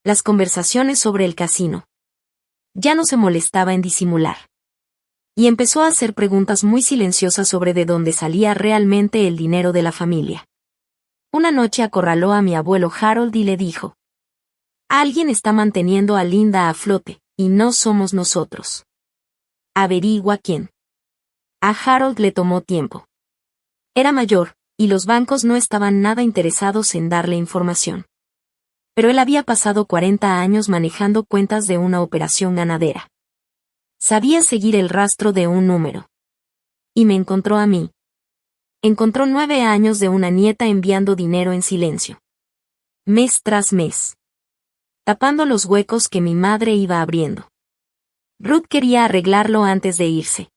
Las conversaciones sobre el casino. Ya no se molestaba en disimular. Y empezó a hacer preguntas muy silenciosas sobre de dónde salía realmente el dinero de la familia. Una noche acorraló a mi abuelo Harold y le dijo: alguien está manteniendo a Linda a flote, y no somos nosotros. Averigua quién. A Harold le tomó tiempo. Era mayor, y los bancos no estaban nada interesados en darle información. Pero él había pasado 40 años manejando cuentas de una operación ganadera. Sabía seguir el rastro de un número. Y me encontró a mí. Encontró 9 años de una nieta enviando dinero en silencio. Mes tras mes. Tapando los huecos que mi madre iba abriendo. Ruth quería arreglarlo antes de irse.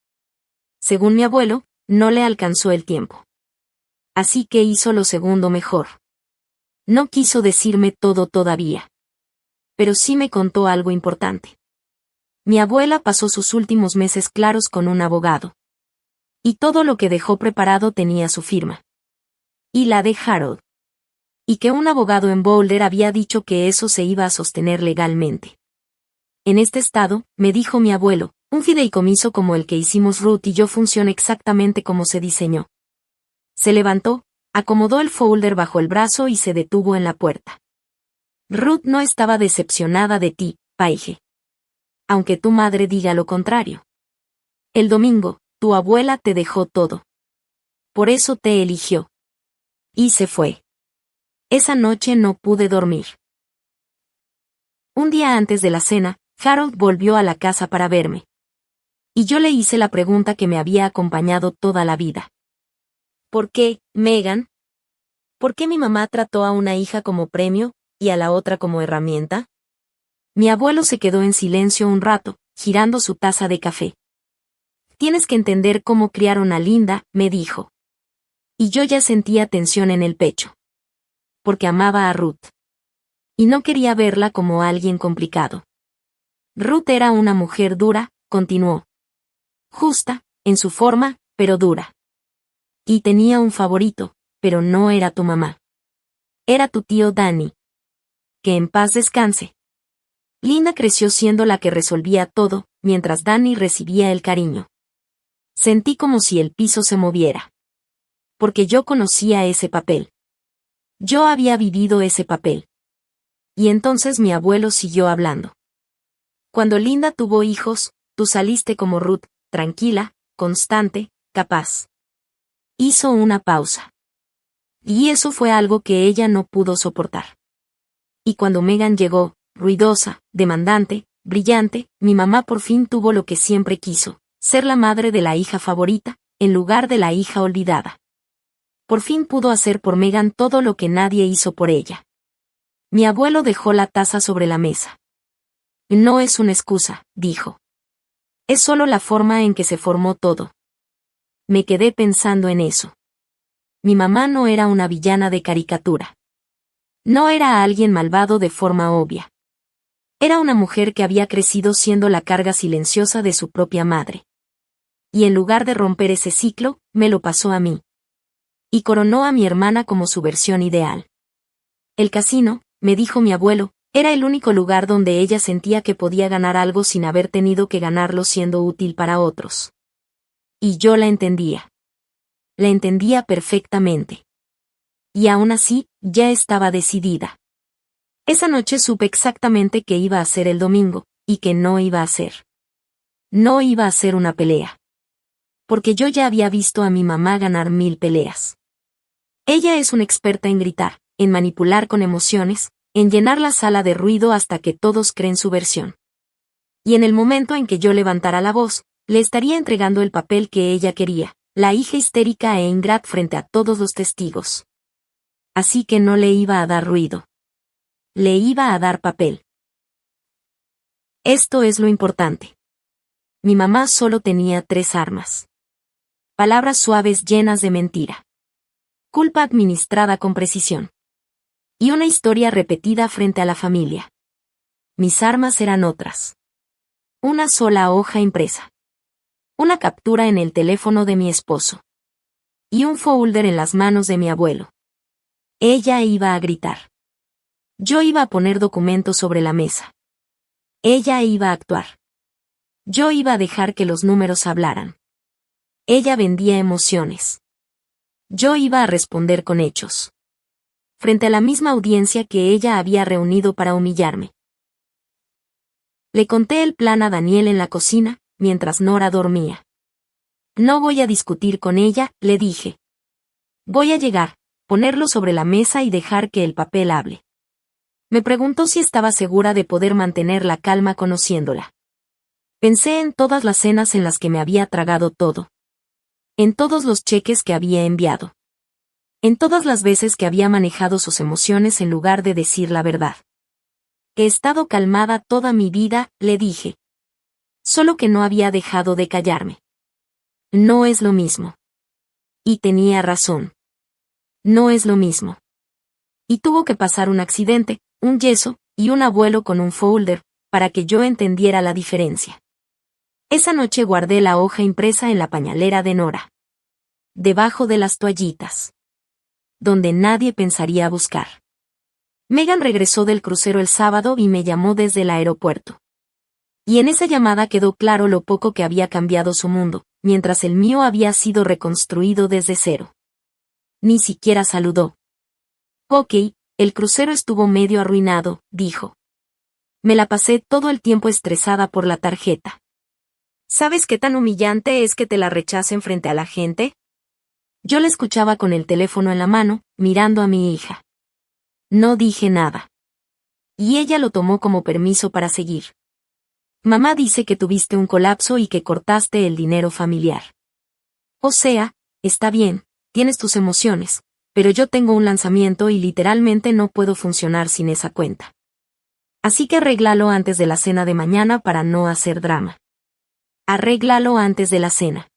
Según mi abuelo, no le alcanzó el tiempo. Así que hizo lo segundo mejor. No quiso decirme todo todavía. Pero sí me contó algo importante. Mi abuela pasó sus últimos meses claros con un abogado. Y todo lo que dejó preparado tenía su firma. Y la de Harold. Y que un abogado en Boulder había dicho que eso se iba a sostener legalmente. En este estado, me dijo mi abuelo, un fideicomiso como el que hicimos Ruth y yo funciona exactamente como se diseñó. Se levantó, acomodó el folder bajo el brazo y se detuvo en la puerta. Ruth no estaba decepcionada de ti, Paige. Aunque tu madre diga lo contrario. El domingo, tu abuela te dejó todo. Por eso te eligió. Y se fue. Esa noche no pude dormir. Un día antes de la cena, Harold volvió a la casa para verme. Y yo le hice la pregunta que me había acompañado toda la vida. ¿Por qué, Megan? ¿Por qué mi mamá trató a una hija como premio, y a la otra como herramienta? Mi abuelo se quedó en silencio un rato, girando su taza de café. Tienes que entender cómo criaron a Linda, me dijo. Y yo ya sentía tensión en el pecho. Porque amaba a Ruth. Y no quería verla como alguien complicado. Ruth era una mujer dura, continuó. Justa, en su forma, pero dura. Y tenía un favorito, pero no era tu mamá. Era tu tío Danny. Que en paz descanse. Linda creció siendo la que resolvía todo, mientras Danny recibía el cariño. Sentí como si el piso se moviera. Porque yo conocía ese papel. Yo había vivido ese papel. Y entonces mi abuelo siguió hablando. Cuando Linda tuvo hijos, tú saliste como Ruth, tranquila, constante, capaz. Hizo una pausa. Y eso fue algo que ella no pudo soportar. Y cuando Megan llegó, ruidosa, demandante, brillante, mi mamá por fin tuvo lo que siempre quiso, ser la madre de la hija favorita, en lugar de la hija olvidada. Por fin pudo hacer por Megan todo lo que nadie hizo por ella. Mi abuelo dejó la taza sobre la mesa. No es una excusa, dijo. Es solo la forma en que se formó todo. Me quedé pensando en eso. Mi mamá no era una villana de caricatura. No era alguien malvado de forma obvia. Era una mujer que había crecido siendo la carga silenciosa de su propia madre. Y en lugar de romper ese ciclo, me lo pasó a mí. Y coronó a mi hermana como su versión ideal. El casino, me dijo mi abuelo, Era el único lugar donde ella sentía que podía ganar algo sin haber tenido que ganarlo siendo útil para otros. Y yo la entendía. La entendía perfectamente. Y aún así, ya estaba decidida. Esa noche supe exactamente qué iba a hacer el domingo, y qué no iba a hacer. No iba a hacer una pelea. Porque yo ya había visto a mi mamá ganar 1000 peleas. Ella es una experta en gritar, en manipular con emociones, en llenar la sala de ruido hasta que todos creen su versión. Y en el momento en que yo levantara la voz, le estaría entregando el papel que ella quería, la hija histérica e ingrata frente a todos los testigos. Así que no le iba a dar ruido. Le iba a dar papel. Esto es lo importante. Mi mamá solo tenía 3 armas. Palabras suaves llenas de mentira. Culpa administrada con precisión. Y una historia repetida frente a la familia. Mis armas eran otras. Una sola hoja impresa. Una captura en el teléfono de mi esposo. Y un folder en las manos de mi abuelo. Ella iba a gritar. Yo iba a poner documentos sobre la mesa. Ella iba a actuar. Yo iba a dejar que los números hablaran. Ella vendía emociones. Yo iba a responder con hechos. Frente a la misma audiencia que ella había reunido para humillarme. Le conté el plan a Daniel en la cocina, mientras Nora dormía. No voy a discutir con ella, le dije. Voy a llegar, ponerlo sobre la mesa y dejar que el papel hable. Me preguntó si estaba segura de poder mantener la calma conociéndola. Pensé en todas las cenas en las que me había tragado todo. En todos los cheques que había enviado. En todas las veces que había manejado sus emociones en lugar de decir la verdad. He estado calmada toda mi vida, le dije. Solo que no había dejado de callarme. No es lo mismo. Y tenía razón. No es lo mismo. Y tuvo que pasar un accidente, un yeso, y un abuelo con un folder, para que yo entendiera la diferencia. Esa noche guardé la hoja impresa en la pañalera de Nora. Debajo de las toallitas. Donde nadie pensaría buscar. Megan regresó del crucero el sábado y me llamó desde el aeropuerto. Y en esa llamada quedó claro lo poco que había cambiado su mundo, mientras el mío había sido reconstruido desde cero. Ni siquiera saludó. Ok, el crucero estuvo medio arruinado, dijo. Me la pasé todo el tiempo estresada por la tarjeta. ¿Sabes qué tan humillante es que te la rechacen frente a la gente? Yo la escuchaba con el teléfono en la mano, mirando a mi hija. No dije nada. Y ella lo tomó como permiso para seguir. Mamá dice que tuviste un colapso y que cortaste el dinero familiar. O sea, está bien, tienes tus emociones, pero yo tengo un lanzamiento y literalmente no puedo funcionar sin esa cuenta. Así que arréglalo antes de la cena de mañana para no hacer drama. Arréglalo antes de la cena.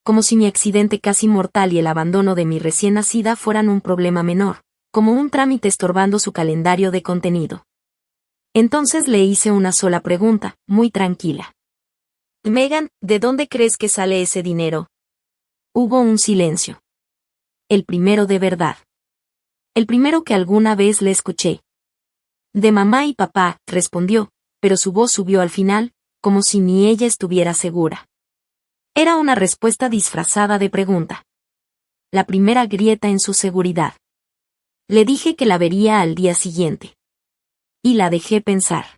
Como si mi accidente casi mortal y el abandono de mi recién nacida fueran un problema menor, como un trámite estorbando su calendario de contenido. Entonces le hice una sola pregunta, muy tranquila. Megan, ¿de dónde crees que sale ese dinero? Hubo un silencio. El primero de verdad. El primero que alguna vez le escuché. De mamá y papá, respondió, pero su voz subió al final, como si ni ella estuviera segura. Era una respuesta disfrazada de pregunta. La primera grieta en su seguridad. Le dije que la vería al día siguiente. Y la dejé pensar.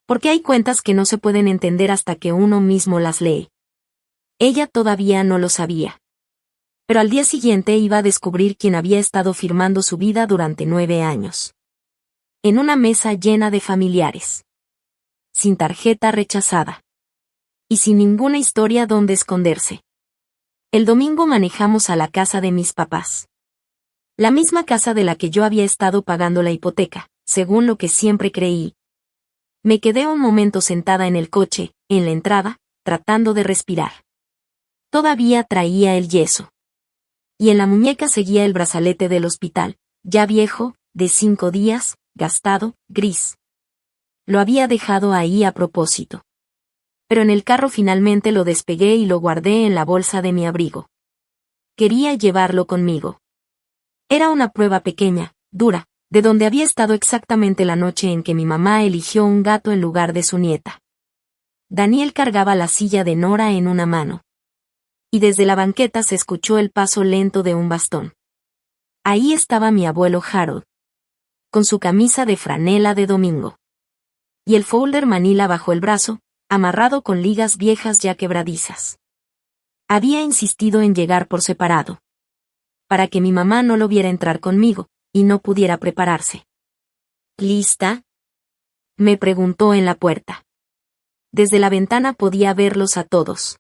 Porque hay cuentas que no se pueden entender hasta que uno mismo las lee. Ella todavía no lo sabía. Pero al día siguiente iba a descubrir quién había estado firmando su vida durante 9 años. En una mesa llena de familiares. Sin tarjeta rechazada. Y sin ninguna historia donde esconderse. El domingo manejamos a la casa de mis papás. La misma casa de la que yo había estado pagando la hipoteca, según lo que siempre creí. Me quedé un momento sentada en el coche, en la entrada, tratando de respirar. Todavía traía el yeso. Y en la muñeca seguía el brazalete del hospital, ya viejo, de 5 días, gastado, gris. Lo había dejado ahí a propósito. Pero en el carro finalmente lo despegué y lo guardé en la bolsa de mi abrigo. Quería llevarlo conmigo. Era una prueba pequeña, dura, de donde había estado exactamente la noche en que mi mamá eligió un gato en lugar de su nieta. Daniel cargaba la silla de Nora en una mano. Y desde la banqueta se escuchó el paso lento de un bastón. Ahí estaba mi abuelo Harold, con su camisa de franela de domingo. Y el folder manila bajo el brazo, amarrado con ligas viejas ya quebradizas. Había insistido en llegar por separado, para que mi mamá no lo viera entrar conmigo, y no pudiera prepararse. ¿Lista?, me preguntó en la puerta. Desde la ventana podía verlos a todos.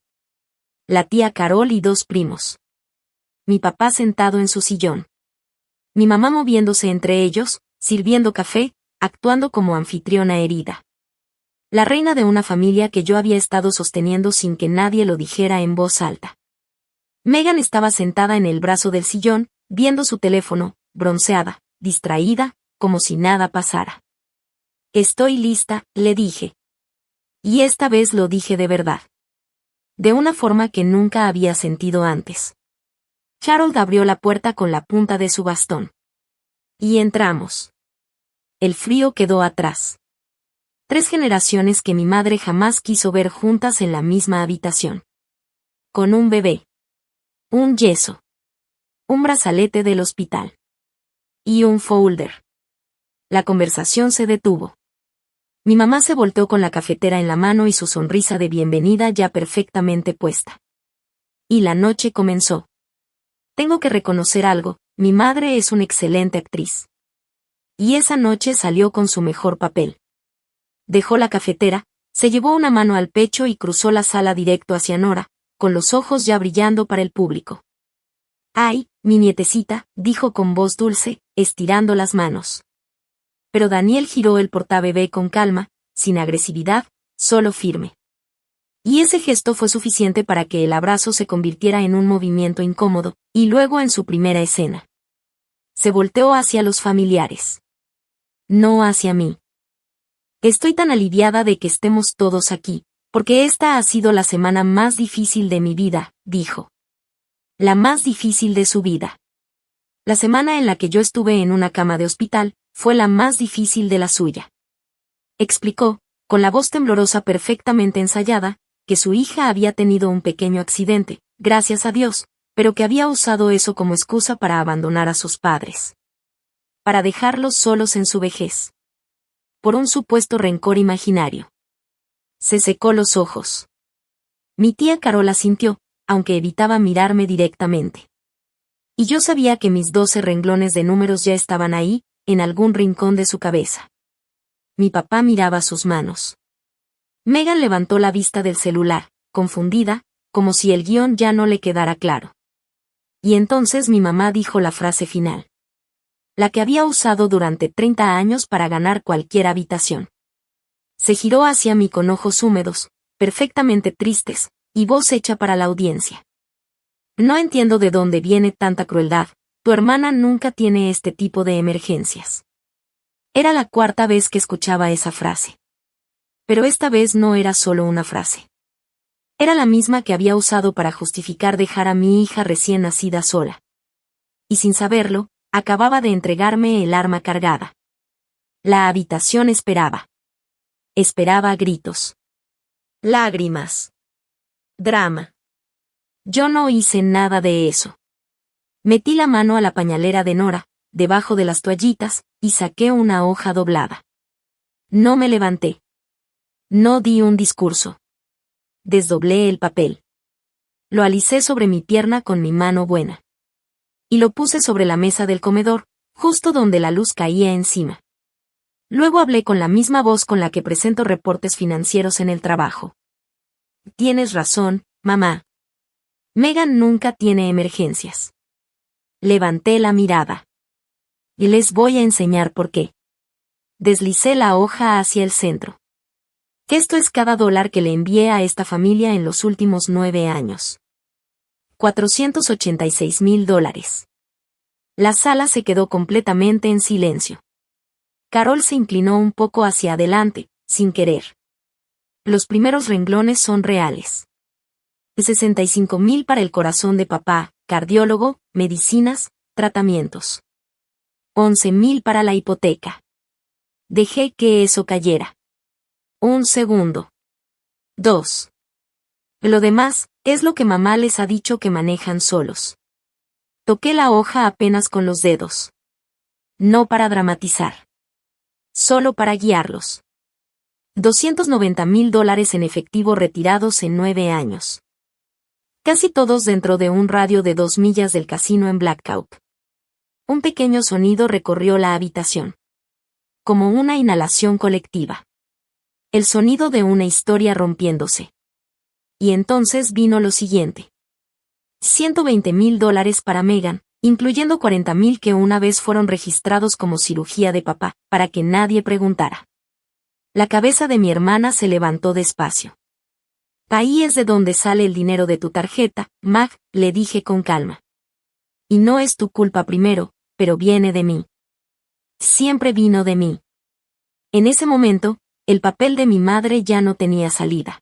La tía Carol y 2 primos. Mi papá sentado en su sillón. Mi mamá moviéndose entre ellos, sirviendo café, actuando como anfitriona herida. La reina de una familia que yo había estado sosteniendo sin que nadie lo dijera en voz alta. Megan estaba sentada en el brazo del sillón, viendo su teléfono, bronceada, distraída, como si nada pasara. Estoy lista, le dije. Y esta vez lo dije de verdad. De una forma que nunca había sentido antes. Harold abrió la puerta con la punta de su bastón. Y entramos. El frío quedó atrás. 3 generaciones que mi madre jamás quiso ver juntas en la misma habitación. Con un bebé. Un yeso. Un brazalete del hospital. Y un folder. La conversación se detuvo. Mi mamá se volteó con la cafetera en la mano y su sonrisa de bienvenida ya perfectamente puesta. Y la noche comenzó. Tengo que reconocer algo, mi madre es una excelente actriz. Y esa noche salió con su mejor papel. Dejó la cafetera, se llevó una mano al pecho y cruzó la sala directo hacia Nora, con los ojos ya brillando para el público. «Ay, mi nietecita», dijo con voz dulce, estirando las manos. Pero Daniel giró el portabebé con calma, sin agresividad, solo firme. Y ese gesto fue suficiente para que el abrazo se convirtiera en un movimiento incómodo, y luego en su primera escena. Se volteó hacia los familiares. No hacia mí. Estoy tan aliviada de que estemos todos aquí, porque esta ha sido la semana más difícil de mi vida, dijo. La más difícil de su vida. La semana en la que yo estuve en una cama de hospital, fue la más difícil de la suya. Explicó, con la voz temblorosa perfectamente ensayada, que su hija había tenido un pequeño accidente, gracias a Dios, pero que había usado eso como excusa para abandonar a sus padres. Para dejarlos solos en su vejez. Por un supuesto rencor imaginario. Se secó los ojos. Mi tía Carola sintió, aunque evitaba mirarme directamente. Y yo sabía que mis 12 renglones de números ya estaban ahí, en algún rincón de su cabeza. Mi papá miraba sus manos. Megan levantó la vista del celular, confundida, como si el guión ya no le quedara claro. Y entonces mi mamá dijo la frase final. La que había usado durante 30 años para ganar cualquier habitación. Se giró hacia mí con ojos húmedos, perfectamente tristes, y voz hecha para la audiencia. No entiendo de dónde viene tanta crueldad, tu hermana nunca tiene este tipo de emergencias. Era la 4ª vez que escuchaba esa frase. Pero esta vez no era solo una frase. Era la misma que había usado para justificar dejar a mi hija recién nacida sola. Y sin saberlo, acababa de entregarme el arma cargada. La habitación esperaba. Esperaba gritos. Lágrimas. Drama. Yo no hice nada de eso. Metí la mano a la pañalera de Nora, debajo de las toallitas, y saqué una hoja doblada. No me levanté. No di un discurso. Desdoblé el papel. Lo alicé sobre mi pierna con mi mano buena. Y lo puse sobre la mesa del comedor, justo donde la luz caía encima. Luego hablé con la misma voz con la que presento reportes financieros en el trabajo. Tienes razón, mamá. Megan nunca tiene emergencias. Levanté la mirada. Y les voy a enseñar por qué. Deslicé la hoja hacia el centro. Esto es cada dólar que le envié a esta familia en los últimos 9 años. $486,000. La sala se quedó completamente en silencio. Carol se inclinó un poco hacia adelante, sin querer. Los primeros renglones son reales. 65,000 para el corazón de papá, cardiólogo, medicinas, tratamientos. 11,000 para la hipoteca. Dejé que eso cayera. 1 segundo. 2. Lo demás, es lo que mamá les ha dicho que manejan solos. Toqué la hoja apenas con los dedos. No para dramatizar. Solo para guiarlos. $290,000 en efectivo retirados en 9 años. Casi todos dentro de un radio de 2 millas del casino en Blackout. Un pequeño sonido recorrió la habitación. Como una inhalación colectiva. El sonido de una historia rompiéndose. Y entonces vino lo siguiente. $120,000 para Megan, incluyendo 40,000 que una vez fueron registrados como cirugía de papá, para que nadie preguntara. La cabeza de mi hermana se levantó despacio. Ahí es de donde sale el dinero de tu tarjeta, Mag, le dije con calma. Y no es tu culpa primero, pero viene de mí. Siempre vino de mí. En ese momento, el papel de mi madre ya no tenía salida.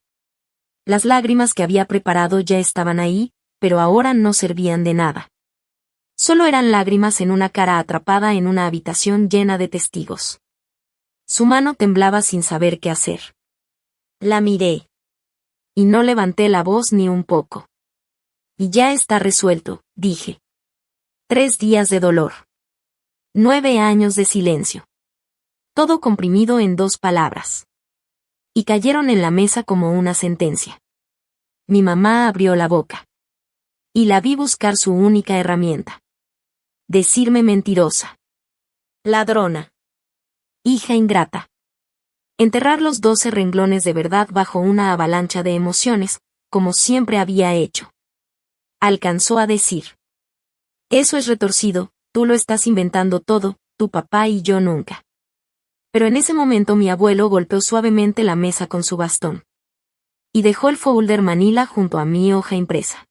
Las lágrimas que había preparado ya estaban ahí, pero ahora no servían de nada. Solo eran lágrimas en una cara atrapada en una habitación llena de testigos. Su mano temblaba sin saber qué hacer. La miré. Y no levanté la voz ni un poco. Y ya está resuelto, dije. 3 días de dolor. 9 años de silencio. Todo comprimido en 2 palabras. Y cayeron en la mesa como una sentencia. Mi mamá abrió la boca. Y la vi buscar su única herramienta. Decirme mentirosa. Ladrona. Hija ingrata. Enterrar los 12 renglones de verdad bajo una avalancha de emociones, como siempre había hecho. Alcanzó a decir. Eso es retorcido, tú lo estás inventando todo, tu papá y yo nunca. Pero en ese momento mi abuelo golpeó suavemente la mesa con su bastón. Y dejó el folder manila junto a mi hoja impresa.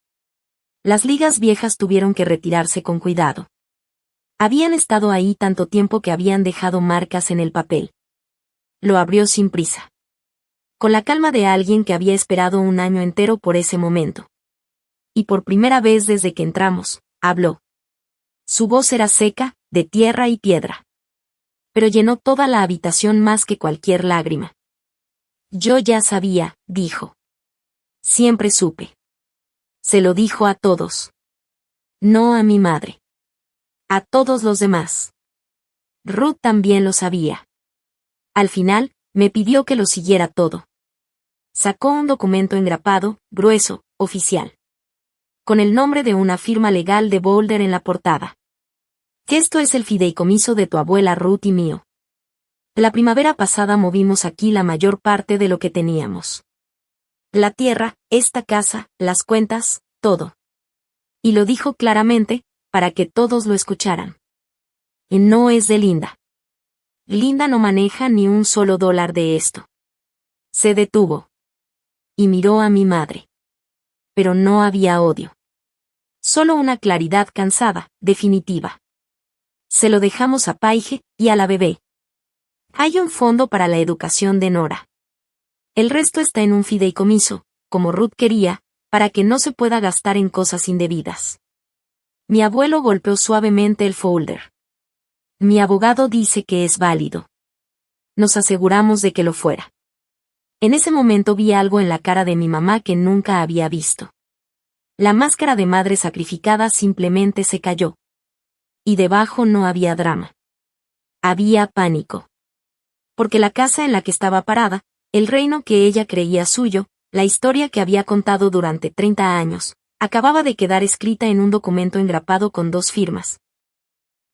Las ligas viejas tuvieron que retirarse con cuidado. Habían estado ahí tanto tiempo que habían dejado marcas en el papel. Lo abrió sin prisa. Con la calma de alguien que había esperado un año entero por ese momento. Y por primera vez desde que entramos, habló. Su voz era seca, de tierra y piedra. Pero llenó toda la habitación más que cualquier lágrima. Yo ya sabía, dijo. Siempre supe. Se lo dijo a todos. No a mi madre. A todos los demás. Ruth también lo sabía. Al final, me pidió que lo siguiera todo. Sacó un documento engrapado, grueso, oficial. Con el nombre de una firma legal de Boulder en la portada. Esto es el fideicomiso de tu abuela Ruth y mío. La primavera pasada movimos aquí la mayor parte de lo que teníamos. La tierra, esta casa, las cuentas, todo. Y lo dijo claramente, para que todos lo escucharan. Y no es de Linda. Linda no maneja ni un solo dólar de esto. Se detuvo. Y miró a mi madre. Pero no había odio. Solo una claridad cansada, definitiva. Se lo dejamos a Paige y a la bebé. Hay un fondo para la educación de Nora. El resto está en un fideicomiso, como Ruth quería, para que no se pueda gastar en cosas indebidas. Mi abuelo golpeó suavemente el folder. Mi abogado dice que es válido. Nos aseguramos de que lo fuera. En ese momento vi algo en la cara de mi mamá que nunca había visto. La máscara de madre sacrificada simplemente se cayó. Y debajo no había drama. Había pánico. Porque la casa en la que estaba parada, el reino que ella creía suyo, la historia que había contado durante 30 años, acababa de quedar escrita en un documento engrapado con 2 firmas.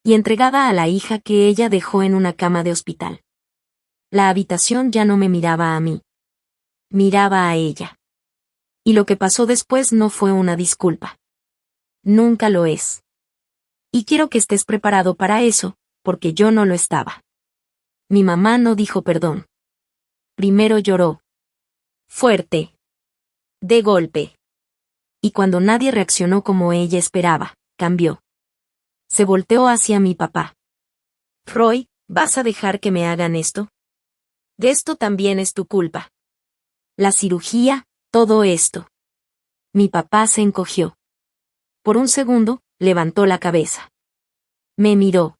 Y entregada a la hija que ella dejó en una cama de hospital. La habitación ya no me miraba a mí. Miraba a ella. Y lo que pasó después no fue una disculpa. Nunca lo es. Y quiero que estés preparado para eso, porque yo no lo estaba. Mi mamá no dijo perdón. Primero lloró. Fuerte. De golpe. Y cuando nadie reaccionó como ella esperaba, cambió. Se volteó hacia mi papá. Roy, ¿vas a dejar que me hagan esto? De esto también es tu culpa. La cirugía, todo esto. Mi papá se encogió. Por un segundo, levantó la cabeza. Me miró.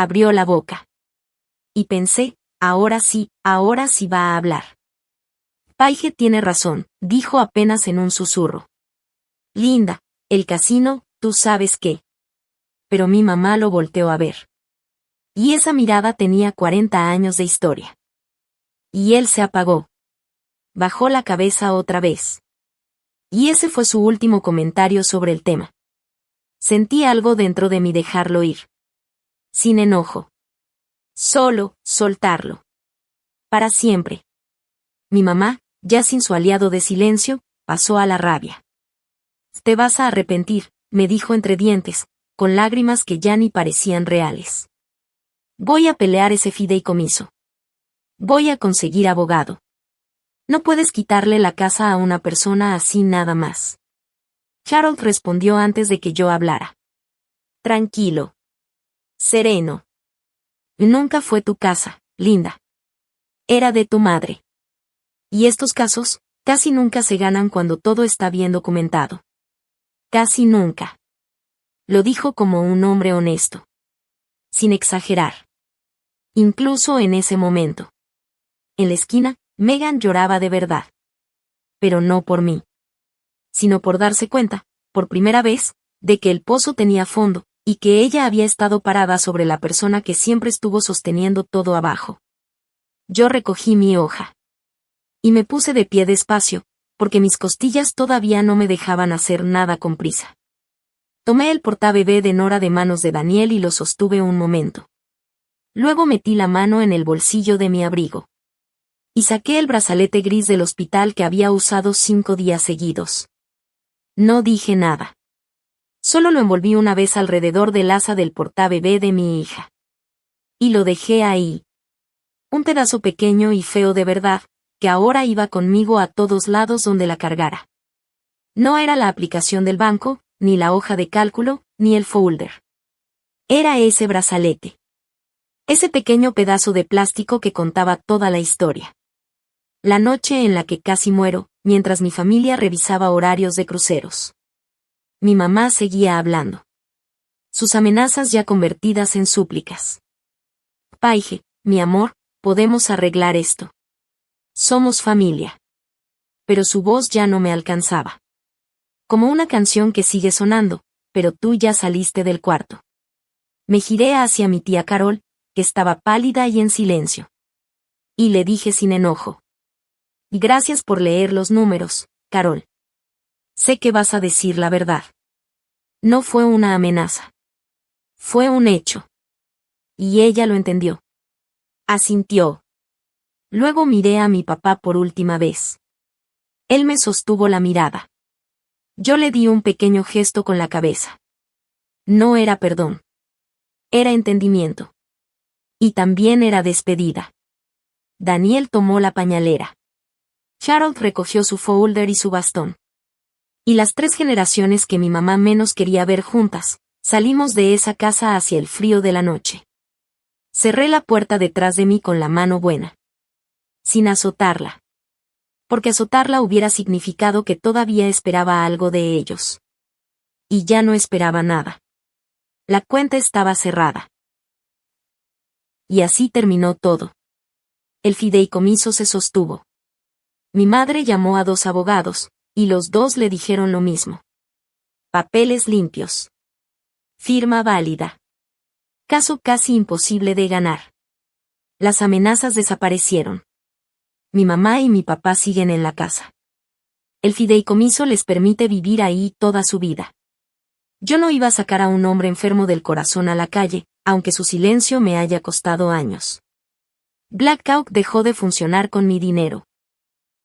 Abrió la boca. Y pensé, ahora sí va a hablar. Paige tiene razón, dijo apenas en un susurro. Linda, el casino, tú sabes qué. Pero mi mamá lo volteó a ver. Y esa mirada tenía 40 años de historia. Y él se apagó. Bajó la cabeza otra vez. Y ese fue su último comentario sobre el tema. Sentí algo dentro de mí dejarlo ir. Sin enojo. Solo, soltarlo. Para siempre. Mi mamá, ya sin su aliado de silencio, pasó a la rabia. Te vas a arrepentir, me dijo entre dientes, con lágrimas que ya ni parecían reales. Voy a pelear ese fideicomiso. Voy a conseguir abogado. No puedes quitarle la casa a una persona así nada más. Harold respondió antes de que yo hablara. Tranquilo. Sereno. Nunca fue tu casa, Linda. Era de tu madre. Y estos casos, casi nunca se ganan cuando todo está bien documentado. Casi nunca. Lo dijo como un hombre honesto. Sin exagerar. Incluso en ese momento. En la esquina, Megan lloraba de verdad. Pero no por mí. Sino por darse cuenta, por primera vez, de que el pozo tenía fondo, y que ella había estado parada sobre la persona que siempre estuvo sosteniendo todo abajo. Yo recogí mi hoja. Y me puse de pie despacio, porque mis costillas todavía no me dejaban hacer nada con prisa. Tomé el portabebé de Nora de manos de Daniel y lo sostuve un momento. Luego metí la mano en el bolsillo de mi abrigo. Y saqué el brazalete gris del hospital que había usado 5 días seguidos. No dije nada. Solo lo envolví una vez alrededor del asa del portabebé de mi hija. Y lo dejé ahí. Un pedazo pequeño y feo de verdad, que ahora iba conmigo a todos lados donde la cargara. No era la aplicación del banco, ni la hoja de cálculo, ni el folder. Era ese brazalete. Ese pequeño pedazo de plástico que contaba toda la historia. La noche en la que casi muero, mientras mi familia revisaba horarios de cruceros. Mi mamá seguía hablando. Sus amenazas ya convertidas en súplicas. Paige, mi amor, podemos arreglar esto. Somos familia. Pero su voz ya no me alcanzaba. Como una canción que sigue sonando, pero tú ya saliste del cuarto. Me giré hacia mi tía Carol, que estaba pálida y en silencio. Y le dije sin enojo. Gracias por leer los números, Carol. Sé que vas a decir la verdad. No fue una amenaza. Fue un hecho. Y ella lo entendió. Asintió. Luego miré a mi papá por última vez. Él me sostuvo la mirada. Yo le di un pequeño gesto con la cabeza. No era perdón. Era entendimiento. Y también era despedida. Daniel tomó la pañalera. Harold recogió su folder y su bastón. Y las 3 generaciones que mi mamá menos quería ver juntas, salimos de esa casa hacia el frío de la noche. Cerré la puerta detrás de mí con la mano buena. Sin azotarla. Porque azotarla hubiera significado que todavía esperaba algo de ellos. Y ya no esperaba nada. La cuenta estaba cerrada. Y así terminó todo. El fideicomiso se sostuvo. Mi madre llamó a 2 abogados, y los 2 le dijeron lo mismo. Papeles limpios. Firma válida. Caso casi imposible de ganar. Las amenazas desaparecieron. Mi mamá y mi papá siguen en la casa. El fideicomiso les permite vivir ahí toda su vida. Yo no iba a sacar a un hombre enfermo del corazón a la calle, aunque su silencio me haya costado años. Black Hawk dejó de funcionar con mi dinero.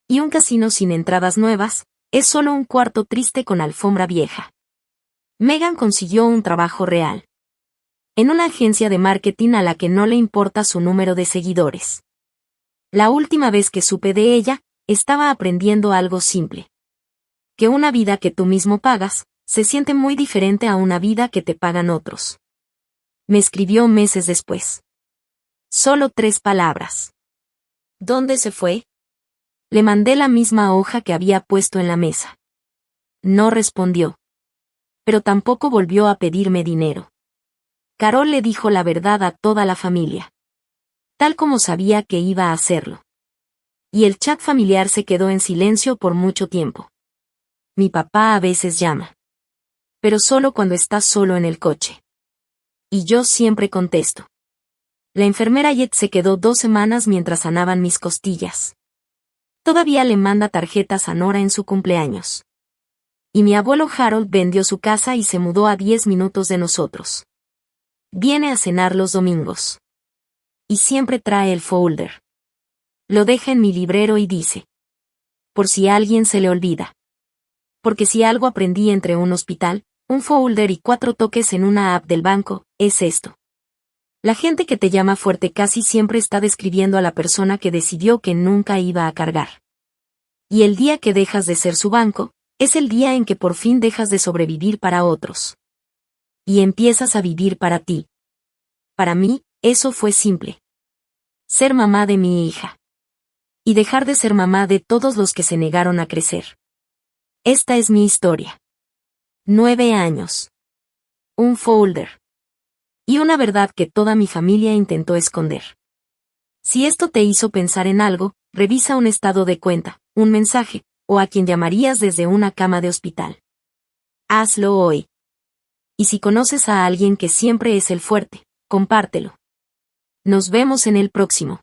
Y un casino sin entradas nuevas, es solo un cuarto triste con alfombra vieja. Megan consiguió un trabajo real. En una agencia de marketing a la que no le importa su número de seguidores. La última vez que supe de ella, estaba aprendiendo algo simple. Que una vida que tú mismo pagas, se siente muy diferente a una vida que te pagan otros. Me escribió meses después. Solo 3 palabras. ¿Dónde se fue? Le mandé la misma hoja que había puesto en la mesa. No respondió. Pero tampoco volvió a pedirme dinero. Carol le dijo la verdad a toda la familia. Tal como sabía que iba a hacerlo. Y el chat familiar se quedó en silencio por mucho tiempo. Mi papá a veces llama. Pero solo cuando está solo en el coche. Y yo siempre contesto. La enfermera Jet se quedó 2 semanas mientras sanaban mis costillas. Todavía le manda tarjetas a Nora en su cumpleaños. Y mi abuelo Harold vendió su casa y se mudó a 10 minutos de nosotros. Viene a cenar los domingos. Y siempre trae el folder. Lo deja en mi librero y dice. Por si a alguien se le olvida. Porque si algo aprendí entre un hospital, un folder y 4 toques en una app del banco, es esto. La gente que te llama fuerte casi siempre está describiendo a la persona que decidió que nunca iba a cargar. Y el día que dejas de ser su banco, es el día en que por fin dejas de sobrevivir para otros. Y empiezas a vivir para ti. Para mí, eso fue simple. Ser mamá de mi hija. Y dejar de ser mamá de todos los que se negaron a crecer. Esta es mi historia. 9 años. Un folder. Y una verdad que toda mi familia intentó esconder. Si esto te hizo pensar en algo, revisa un estado de cuenta, un mensaje, o a quien llamarías desde una cama de hospital. Hazlo hoy. Y si conoces a alguien que siempre es el fuerte, compártelo. Nos vemos en el próximo.